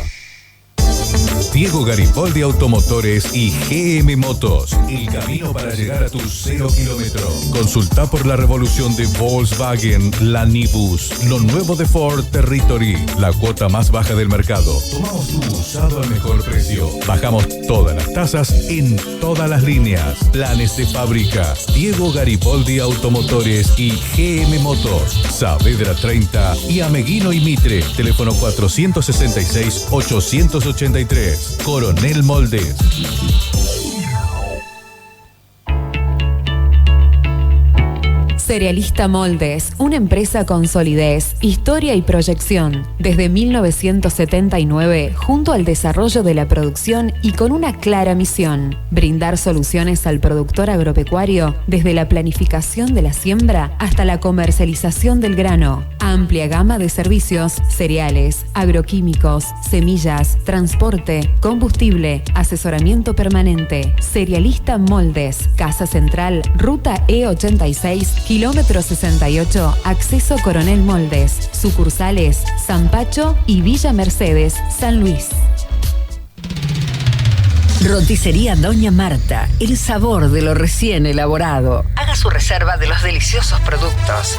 Diego Garibaldi Automotores y GM Motos. El camino para llegar a tu 0 kilómetro. Consulta por la revolución de Volkswagen, la Nibus, lo nuevo de Ford Territory, la cuota más baja del mercado. Tomamos tu usado al mejor precio. Bajamos todas las tasas en todas las líneas. Planes de fábrica. Diego Garibaldi Automotores y GM Motos. Saavedra 30 y Ameguino y Mitre. Teléfono 466-883. Coronel Moldes. Cerealista Moldes, una empresa con solidez, historia y proyección. Desde 1979, junto al desarrollo de la producción y con una clara misión: brindar soluciones al productor agropecuario desde la planificación de la siembra hasta la comercialización del grano. Amplia gama de servicios: cereales, agroquímicos, semillas, transporte, combustible, asesoramiento permanente. Cerealista Moldes, Casa Central, Ruta E86, kilómetro 68, acceso Coronel Moldes. Sucursales San Pacho y Villa Mercedes, San Luis. Roticería Doña Marta, el sabor de lo recién elaborado. Haga su reserva de los deliciosos productos.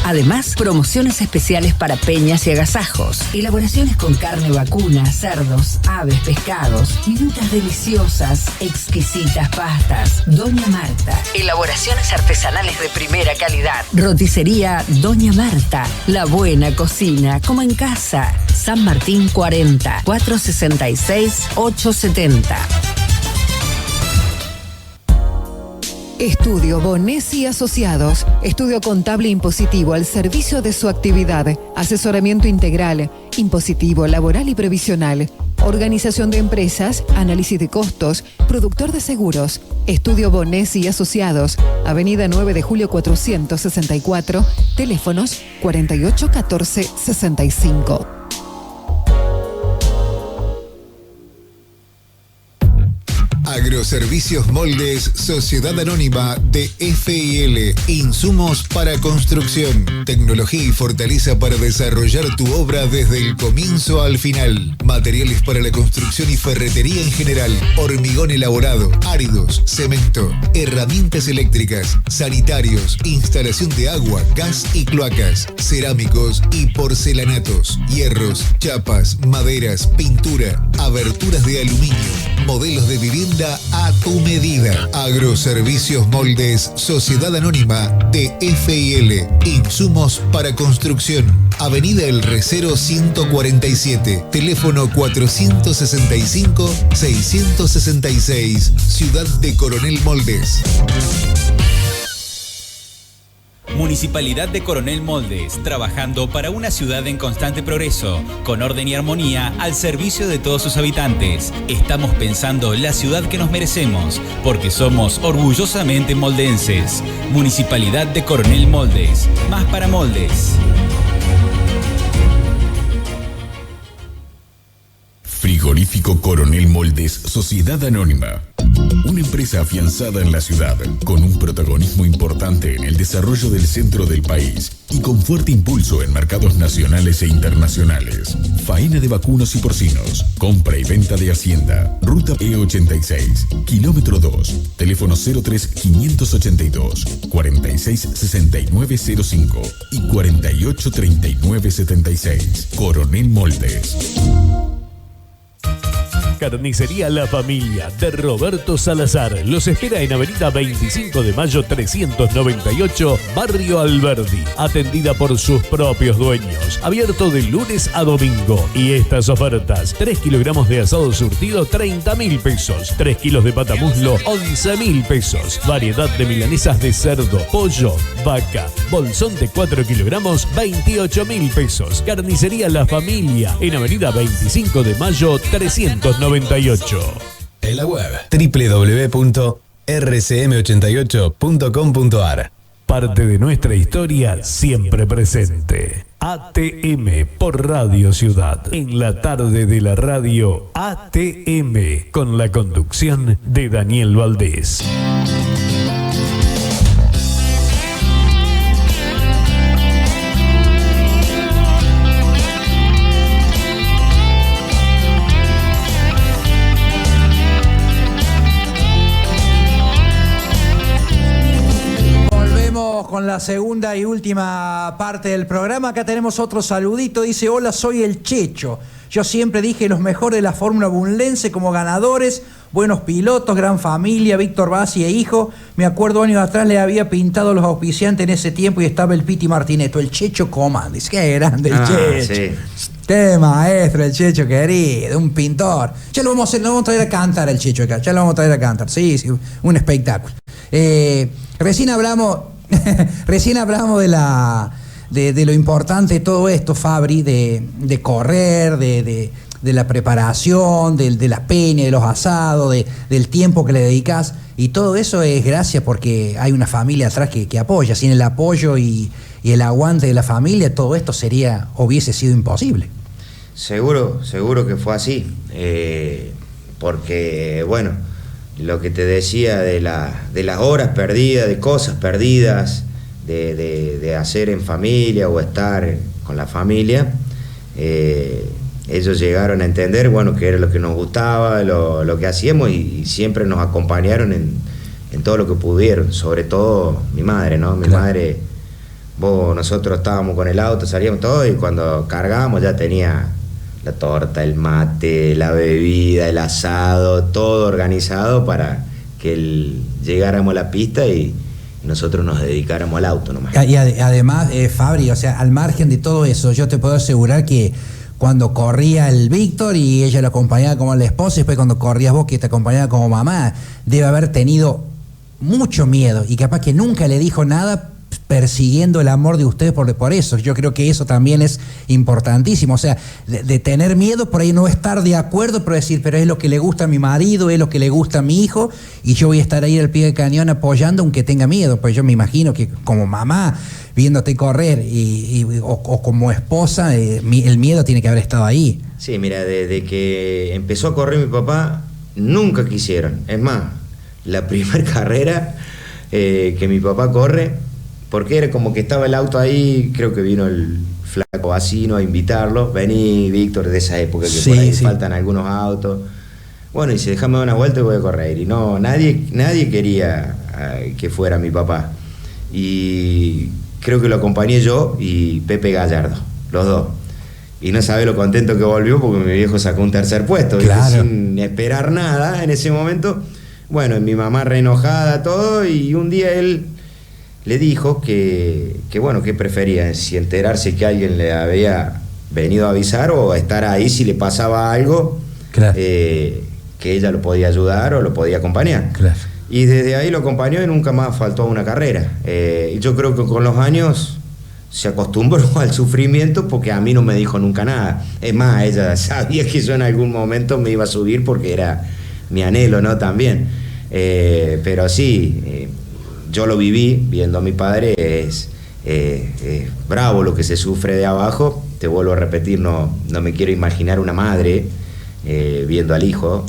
Además, promociones especiales para peñas y agasajos. Elaboraciones con carne vacuna, cerdos, aves, pescados. Minutas deliciosas, exquisitas pastas. Doña Marta. Elaboraciones artesanales de primera calidad. Roticería Doña Marta. La buena cocina, como en casa. San Martín 40, 466-870. Estudio Bonesi Asociados, estudio contable impositivo al servicio de su actividad, asesoramiento integral, impositivo, laboral y previsional, organización de empresas, análisis de costos, productor de seguros. Estudio Bonesi Asociados, Avenida 9 de Julio 464, teléfonos 4814-65. Agroservicios Moldes, Sociedad Anónima de FIL. Insumos para construcción. Tecnología y fortaleza para desarrollar tu obra desde el comienzo al final. Materiales para la construcción y ferretería en general. Hormigón elaborado, áridos, cemento. Herramientas eléctricas, sanitarios, instalación de agua, gas y cloacas. Cerámicos y porcelanatos. Hierros, chapas, maderas, pintura. Aberturas de aluminio. Modelos de vivienda a tu medida. Agroservicios Moldes, Sociedad Anónima de FIL. Insumos para construcción. Avenida El Recero 147. Teléfono 465-666. Ciudad de Coronel Moldes. Municipalidad de Coronel Moldes, trabajando para una ciudad en constante progreso, con orden y armonía al servicio de todos sus habitantes. Estamos pensando la ciudad que nos merecemos, porque somos orgullosamente moldenses. Municipalidad de Coronel Moldes, más para Moldes. Frigorífico Coronel Moldes, Sociedad Anónima. Una empresa afianzada en la ciudad, con un protagonismo importante en el desarrollo del centro del país y con fuerte impulso en mercados nacionales e internacionales. Faena de vacunos y porcinos, compra y venta de hacienda. Ruta E86, kilómetro 2, teléfono 03 582 46 6905 y 48 39 76. Coronel Moldes. Carnicería La Familia de Roberto Salazar los espera en Avenida 25 de Mayo 398, Barrio Alberdi, atendida por sus propios dueños, abierto de lunes a domingo. Y estas ofertas: 3 kilogramos de asado surtido, 30.000 pesos, 3 kilos de patamuslo, 11.000 pesos, variedad de milanesas de cerdo, pollo, vaca, bolsón de 4 kilogramos, 28.000 pesos. Carnicería La Familia en Avenida 25 de Mayo 398. En la web www.rcm88.com.ar. Parte de nuestra historia siempre presente. ATM por Radio Ciudad. En la tarde de la radio, ATM, con la conducción de Daniel Valdés. Con la segunda y última parte del programa. Acá tenemos otro saludito. Dice: hola, soy el Checho. Yo siempre dije los mejores de la Fórmula Bunlense como ganadores, buenos pilotos, gran familia, Víctor Bassi e hijo. Me acuerdo años atrás le había pintado los auspiciantes en ese tiempo y estaba el Piti Martinetto, el Checho Comandis. Qué grande el Checho. Sí. Qué maestro el Checho, querido, un pintor. Ya lo vamos a traer a cantar el Checho acá. Ya lo vamos a traer a cantar. Sí, un espectáculo. Recién hablamos de lo importante de todo esto, Fabri, de correr, de la preparación, de la peña, de los asados, del tiempo que le dedicas, y todo eso es gracias porque hay una familia atrás que apoya. Sin el apoyo y el aguante de la familia, todo esto hubiese sido imposible. Seguro que fue así, porque bueno, lo que te decía de las horas perdidas, de cosas perdidas, de hacer en familia o estar con la familia, ellos llegaron a entender, bueno, que era lo que nos gustaba, lo que hacíamos, y siempre nos acompañaron en todo lo que pudieron, sobre todo mi madre, ¿no? Mi madre, nosotros estábamos con el auto, salíamos todo, y cuando cargábamos ya tenía la torta, el mate, la bebida, el asado, todo organizado para que llegáramos a la pista y nosotros nos dedicáramos al auto nomás. Y además, Fabri, o sea, al margen de todo eso, yo te puedo asegurar que cuando corría el Víctor y ella lo acompañaba como la esposa, y después cuando corrías vos que te acompañaba como mamá, debe haber tenido mucho miedo y capaz que nunca le dijo nada, persiguiendo el amor de ustedes por eso. Yo creo que eso también es importantísimo, o sea, de tener miedo, por ahí no estar de acuerdo, pero decir, pero es lo que le gusta a mi marido, es lo que le gusta a mi hijo, y yo voy a estar ahí al pie del cañón apoyando aunque tenga miedo. Pues yo me imagino que como mamá, viéndote correr o como esposa, el miedo tiene que haber estado ahí. Sí, mira, desde que empezó a correr mi papá, nunca quisieron. Es más, la primera carrera que mi papá corre, porque era como que estaba el auto ahí, creo que vino el flaco vecino a invitarlo, vení Víctor, de esa época que por ahí faltan algunos autos. Bueno, y dice, déjame dar una vuelta y voy a correr. Y no, nadie quería que fuera mi papá. Y creo que lo acompañé yo y Pepe Gallardo, los dos. Y no sabe lo contento que volvió porque mi viejo sacó un tercer puesto, claro, sin esperar nada en ese momento. Bueno, mi mamá re enojada, todo, y un día él le dijo que bueno, que prefería, si enterarse que alguien le había venido a avisar o estar ahí si le pasaba algo, claro, que ella lo podía ayudar o lo podía acompañar. Claro. Y desde ahí lo acompañó y nunca más faltó a una carrera. Y yo creo que con los años se acostumbró al sufrimiento porque a mí no me dijo nunca nada. Es más, ella sabía que yo en algún momento me iba a subir porque era mi anhelo, ¿no? También. Pero sí, yo lo viví viendo a mi padre, es bravo lo que se sufre de abajo. Te vuelvo a repetir, no me quiero imaginar una madre viendo al hijo,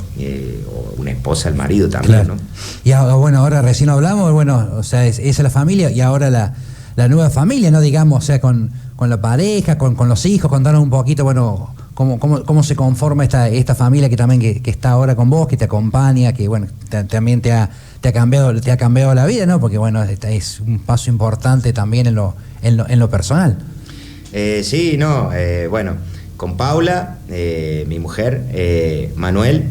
o una esposa al marido también, claro. ¿No? Y bueno, ahora recién hablamos, bueno, o sea, esa es la familia y ahora la nueva familia, ¿no? Digamos, o sea, con la pareja, con los hijos, contanos un poquito, bueno, cómo se conforma esta familia que también que está ahora con vos, que te acompaña, que bueno, también te ha cambiado la vida, ¿no? Porque bueno, es un paso importante también en lo personal. Sí, no, bueno, con Paula, mi mujer, Manuel,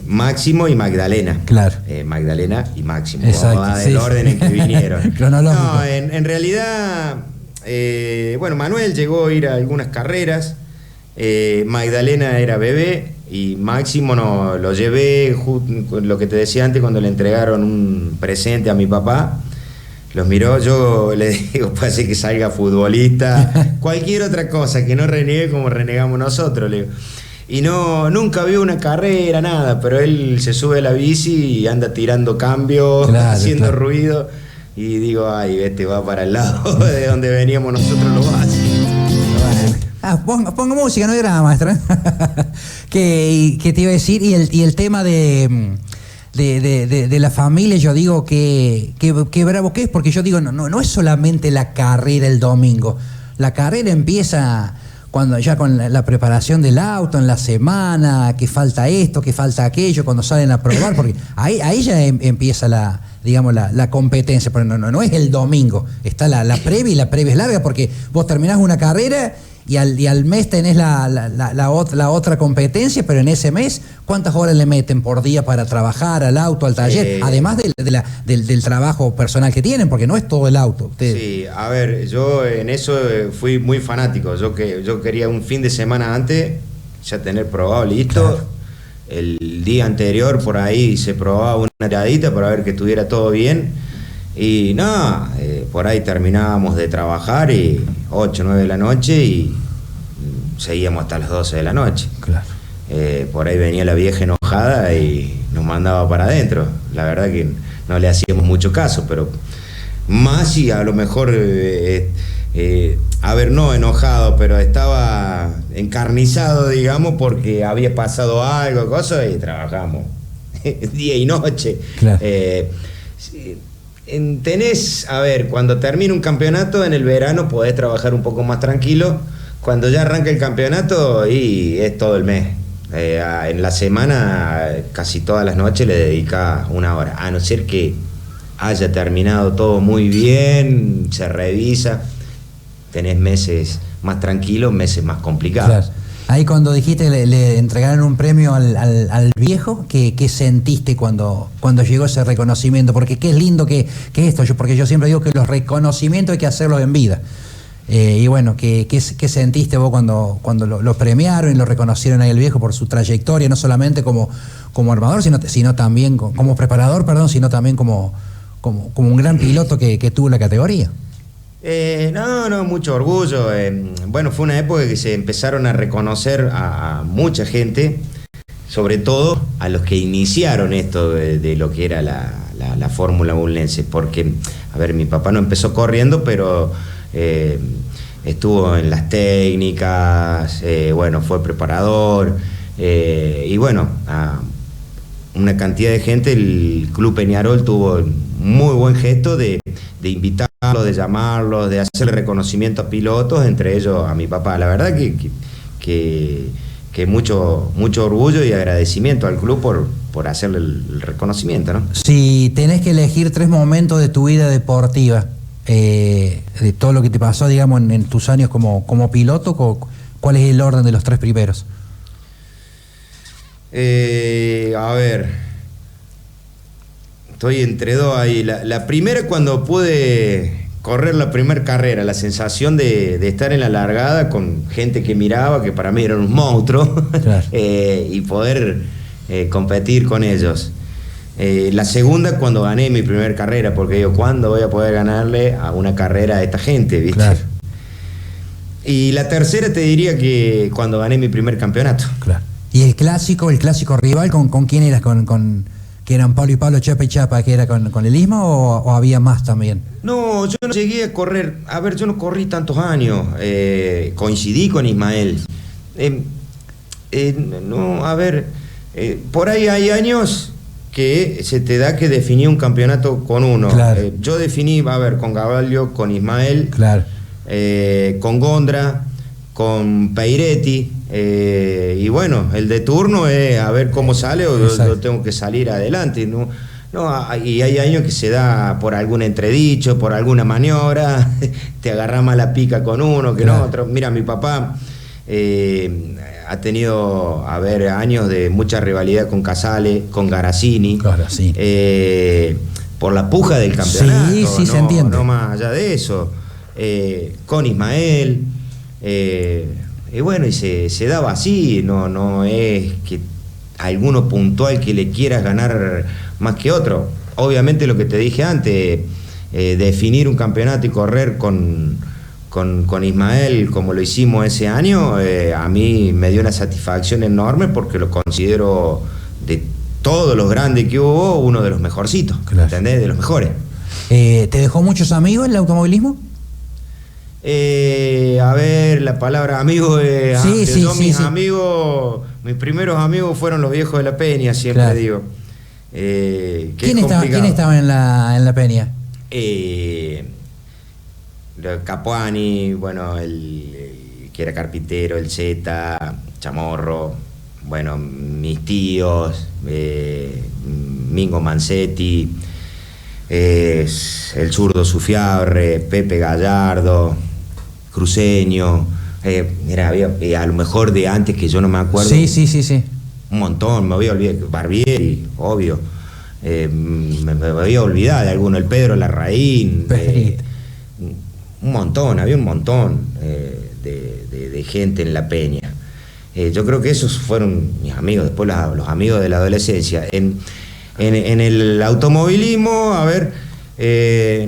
Máximo y Magdalena. Claro. Magdalena y Máximo. Exacto, vamos a dar el orden en que vinieron. Cronológico. No, en realidad, bueno, Manuel llegó a ir a algunas carreras, Magdalena era bebé y Máximo no, lo llevé, lo que te decía antes, cuando le entregaron un presente a mi papá. Los miró, yo le digo, puede ser que salga futbolista, cualquier otra cosa, que no reniegue como renegamos nosotros, le digo. Y nunca vio una carrera, nada, pero él se sube a la bici y anda tirando cambios, claro, haciendo ruido, y digo, ay, este va para el lado de donde veníamos nosotros los básicos. Ponga música, no hay drama, maestro. que te iba a decir, y el tema de la familia, yo digo que bravo que es, porque yo digo, no es solamente la carrera el domingo. La carrera empieza cuando ya con la preparación del auto, en la semana, que falta esto, que falta aquello, cuando salen a probar, porque ahí ya empieza la competencia, pero no es el domingo, está la previa, y la previa es larga, porque vos terminás una carrera y al mes tenés la otra competencia, pero en ese mes, ¿cuántas horas le meten por día para trabajar al auto, al taller? Además del trabajo personal que tienen, porque no es todo el auto. Sí, a ver, yo en eso fui muy fanático. Yo quería un fin de semana antes ya tener probado listo. Claro. El día anterior por ahí se probaba una tiradita para ver que estuviera todo bien. Y nada, por ahí terminábamos de trabajar y 8, 9 de la noche y seguíamos hasta las 12 de la noche. Claro. Por ahí venía la vieja enojada y nos mandaba para adentro. La verdad que no le hacíamos mucho caso, pero más y a lo mejor, no enojado, pero estaba encarnizado, digamos, porque había pasado algo, cosas, y trabajamos día y noche. Claro. Tenés, a ver, cuando termina un campeonato en el verano podés trabajar un poco más tranquilo. Cuando ya arranca el campeonato y es todo el mes. En la semana casi todas las noches le dedicás una hora, a no ser que haya terminado todo muy bien, se revisa. Tenés meses más tranquilos, meses más complicados. Claro. Ahí cuando dijiste le entregaron un premio al viejo, ¿qué sentiste cuando llegó ese reconocimiento? Porque qué es lindo que esto, porque yo siempre digo que los reconocimientos hay que hacerlos en vida. Y bueno, ¿qué sentiste vos cuando lo premiaron y lo reconocieron ahí el viejo por su trayectoria, no solamente como armador, sino también como preparador, sino también como un gran piloto que tuvo la categoría? Mucho orgullo. Bueno, fue una época que se empezaron a reconocer a mucha gente, sobre todo a los que iniciaron esto de lo que era la Fórmula Bulnense, porque, a ver, mi papá no empezó corriendo, pero estuvo en las técnicas, fue preparador, y bueno, a una cantidad de gente. El Club Peñarol tuvo muy buen gesto de invitarlos, de llamarlos, de hacer reconocimiento a pilotos, entre ellos a mi papá. La verdad que mucho orgullo y agradecimiento al club por hacerle el reconocimiento, ¿no? Si tenés que elegir 3 momentos de tu vida deportiva, de todo lo que te pasó, digamos, en tus años como piloto, ¿cuál es el orden de los 3 primeros? A ver, estoy entre dos ahí. La primera, cuando pude correr la primera carrera, la sensación de estar en la largada con gente que miraba, que para mí eran un monstruo, claro. Y poder competir con ellos. La segunda cuando gané mi primera carrera, porque digo, ¿cuándo voy a poder ganarle a una carrera a esta gente? ¿Viste? Claro. Y la tercera te diría que cuando gané mi primer campeonato. Claro. ¿Y el clásico rival, con quién eras? ¿Que eran Pablo y Pablo, Chapa y Chapa, que era con el Istmo o había más también? No, yo no llegué a correr. A ver, yo no corrí tantos años. Coincidí con Ismael. No, a ver, por ahí hay años que se te da que definir un campeonato con uno. Claro. Yo definí, a ver, con Gavalio, con Ismael, claro, con Gondra, con Peiretti, y bueno, el de turno es a ver cómo sale o yo tengo que salir adelante, ¿no? Y hay años que se da por algún entredicho, por alguna maniobra, te agarra mala pica con uno, que claro, no otro. Mira, mi papá ha tenido, a ver, años de mucha rivalidad con Casale, con Garazzini, por la puja del campeonato. Sí, sí, no, se entiende. No más allá de eso. Con Ismael, y bueno, y se daba así, no es que alguno puntual que le quieras ganar más que otro. Obviamente lo que te dije antes, definir un campeonato y correr con Ismael como lo hicimos ese año, a mí me dio una satisfacción enorme porque lo considero, de todos los grandes que hubo, uno de los mejorcitos, claro, ¿entendés? De los mejores. ¿Te dejó muchos amigos el automovilismo? A ver, la palabra amigo, mis amigos, mis primeros amigos fueron los viejos de la Peña, siempre claro, digo. ¿Quién estaba en la Peña? Capuani, bueno, el que era carpintero, el Zeta, Chamorro, bueno, mis tíos, Mingo Mancetti, el zurdo Sufiarre, Pepe Gallardo, Cruceño, había a lo mejor de antes que yo no me acuerdo. Sí. Un montón, me había olvidado, Barbieri, obvio. Me había olvidado de alguno, el Pedro Larraín, había un montón de gente en la Peña. Yo creo que esos fueron mis amigos, después los amigos de la adolescencia. En el automovilismo, a ver,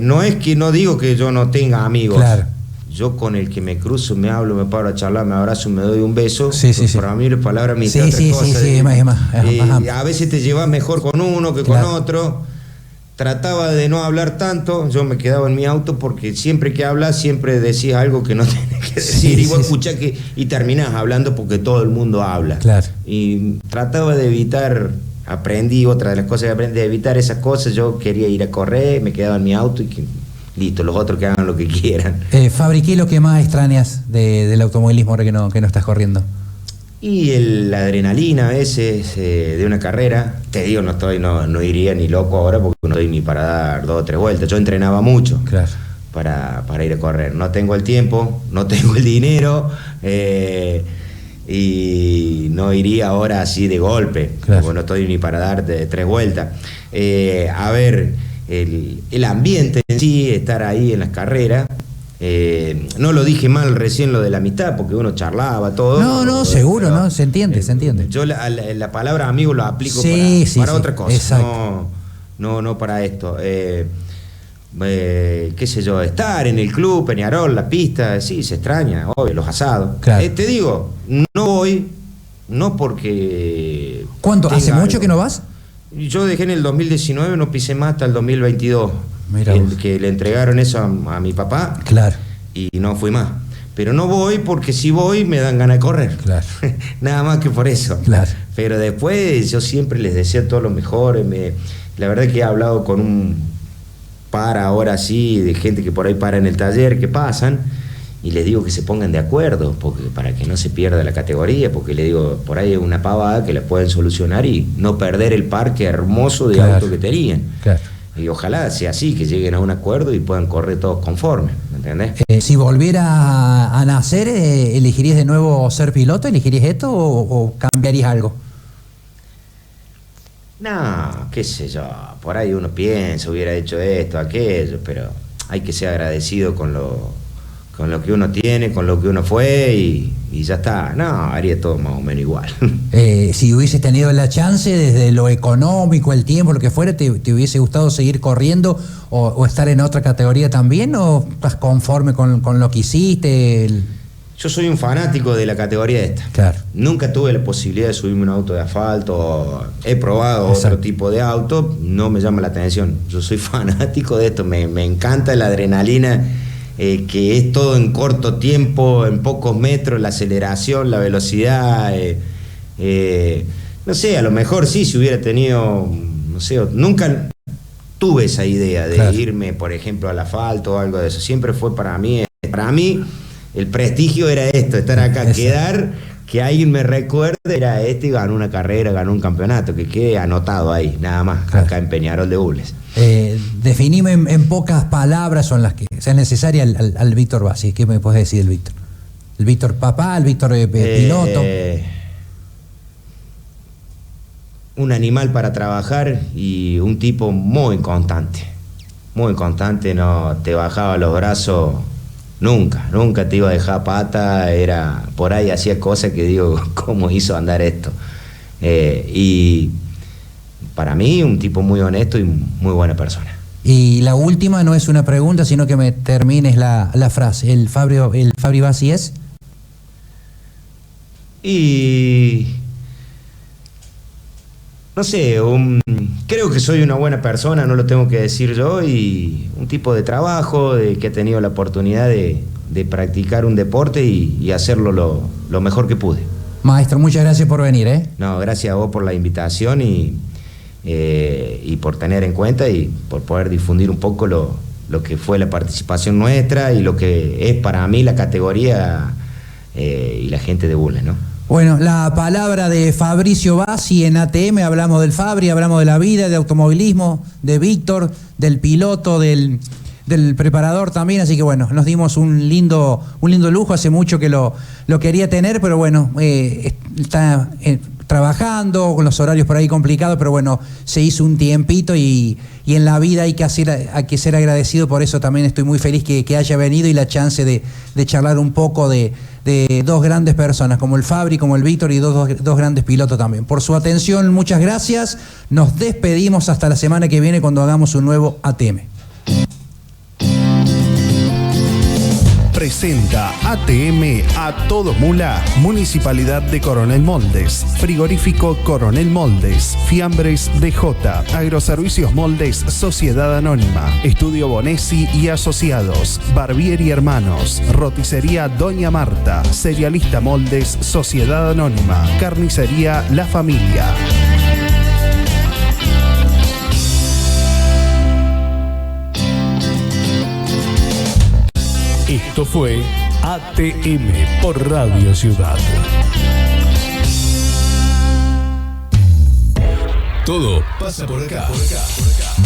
no es que no digo que yo no tenga amigos. Claro. Yo con el que me cruzo, me hablo, me paro a charlar, me abrazo, me doy un beso. Sí. Para mí la palabra me dice otra cosa. Es más a veces te llevas mejor con uno que con otro. Trataba de no hablar tanto, yo me quedaba en mi auto porque siempre que hablas, siempre decís algo que no tenés que decir. Y vos escuchás y terminás hablando porque todo el mundo habla. Claro. Y trataba de evitar, aprendí, otra de las cosas que aprendí, de evitar esas cosas. Yo quería ir a correr, me quedaba en mi auto y listo, los otros que hagan lo que quieran. Fabri, ¿qué es lo que más extrañas del automovilismo ahora que no estás corriendo? Y la adrenalina a veces de una carrera. Te digo, no iría ni loco ahora porque no estoy ni para dar 2 o 3 vueltas. Yo entrenaba mucho, claro, para ir a correr. No tengo el tiempo, no tengo el dinero, y no iría ahora así de golpe, claro, porque no estoy ni para dar 3 vueltas. A ver, el ambiente en sí, estar ahí en las carreras. No lo dije mal recién lo de la amistad, porque uno charlaba todo. No, seguro, ¿no? Se entiende. Yo la palabra amigo lo aplico para otra cosa. Exacto. No para esto. Qué sé yo, estar en el club, Peñarol, la pista, sí, se extraña, obvio, los asados. Claro. Te digo, no voy, no porque... ¿Cuánto? ¿Hace mucho que no vas? Yo dejé en el 2019, no pisé más hasta el 2022. Que le entregaron eso a mi papá. Claro. Y no fui más. Pero no voy porque si voy me dan ganas de correr. Claro. Nada más que por eso. Claro. Pero después yo siempre les deseo todo lo mejor. La verdad que he hablado con un par ahora sí, de gente que por ahí para en el taller, que pasan, y les digo que se pongan de acuerdo, porque para que no se pierda la categoría, porque le digo, por ahí es una pavada que la pueden solucionar y no perder el parque hermoso de auto que tenían. Claro. Y ojalá sea así, que lleguen a un acuerdo y puedan correr todos conformes, ¿me entendés? Si volviera a nacer, ¿elegirías de nuevo ser piloto? ¿Elegirías esto o cambiarías algo? No, qué sé yo, por ahí uno piensa, hubiera hecho esto, aquello, pero hay que ser agradecido con lo que uno tiene, con lo que uno fue y y ya está. No, haría todo más o menos igual. Si hubieses tenido la chance desde lo económico, el tiempo, lo que fuera, ¿te hubiese gustado seguir corriendo o estar en otra categoría también? ¿O estás conforme con lo que hiciste? Yo soy un fanático de la categoría esta. Claro. Nunca tuve la posibilidad de subirme a un auto de asfalto. He probado otro tipo de auto, no me llama la atención. Yo soy fanático de esto, me encanta la adrenalina, que es todo en corto tiempo, en pocos metros, la aceleración, la velocidad. No sé, a lo mejor sí, si hubiera tenido, no sé, nunca tuve esa idea de irme, por ejemplo, al asfalto o algo de eso. Siempre fue para mí el prestigio era esto, estar acá, quedar, que alguien me recuerde, era y ganó una carrera, ganó un campeonato, que quede anotado ahí, nada más, acá en Peñarol de Bulnes. Definime en pocas palabras, son las que sean necesarias al Víctor Bassi. ¿Qué me puedes decir del Víctor? ¿El Víctor papá, el Víctor piloto? Un animal para trabajar y un tipo muy constante, no te bajaba los brazos. Nunca te iba a dejar pata, era por ahí hacía cosas que digo, ¿cómo hizo andar esto? Y para mí un tipo muy honesto y muy buena persona. Y la última no es una pregunta, sino que me termines la frase. ¿El Fabri Bassi es? Y no sé, creo que soy una buena persona, no lo tengo que decir yo, y un tipo de trabajo, que ha tenido la oportunidad de practicar un deporte y hacerlo lo mejor que pude. Maestro, muchas gracias por venir. No, gracias a vos por la invitación y por tener en cuenta y por poder difundir un poco lo que fue la participación nuestra y lo que es para mí la categoría y la gente de Bulnes, ¿no? Bueno, la palabra de Fabricio Bassi en ATM. Hablamos del Fabri, hablamos de la vida, de automovilismo, de Víctor, del piloto, del preparador también. Así que bueno, nos dimos un lindo lujo. Hace mucho que lo quería tener, pero bueno, está trabajando con los horarios por ahí complicados, pero bueno, se hizo un tiempito y en la vida hay que ser agradecido. Por eso también estoy muy feliz que haya venido y la chance de charlar un poco de dos grandes personas, como el Fabri, como el Víctor, y dos grandes pilotos también. Por su atención, muchas gracias. Nos despedimos hasta la semana que viene cuando hagamos un nuevo ATM. Presenta ATM a todo mula, Municipalidad de Coronel Moldes, Frigorífico Coronel Moldes, Fiambres DJ, Agroservicios Moldes, Sociedad Anónima, Estudio Bonesi y Asociados, Barbieri Hermanos, Roticería Doña Marta, Cerealista Moldes, Sociedad Anónima, Carnicería La Familia. Esto fue ATM por Radio Ciudad. Todo pasa por acá.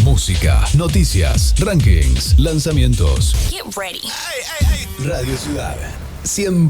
Música, noticias, rankings, lanzamientos. Get ready. Radio Ciudad. 100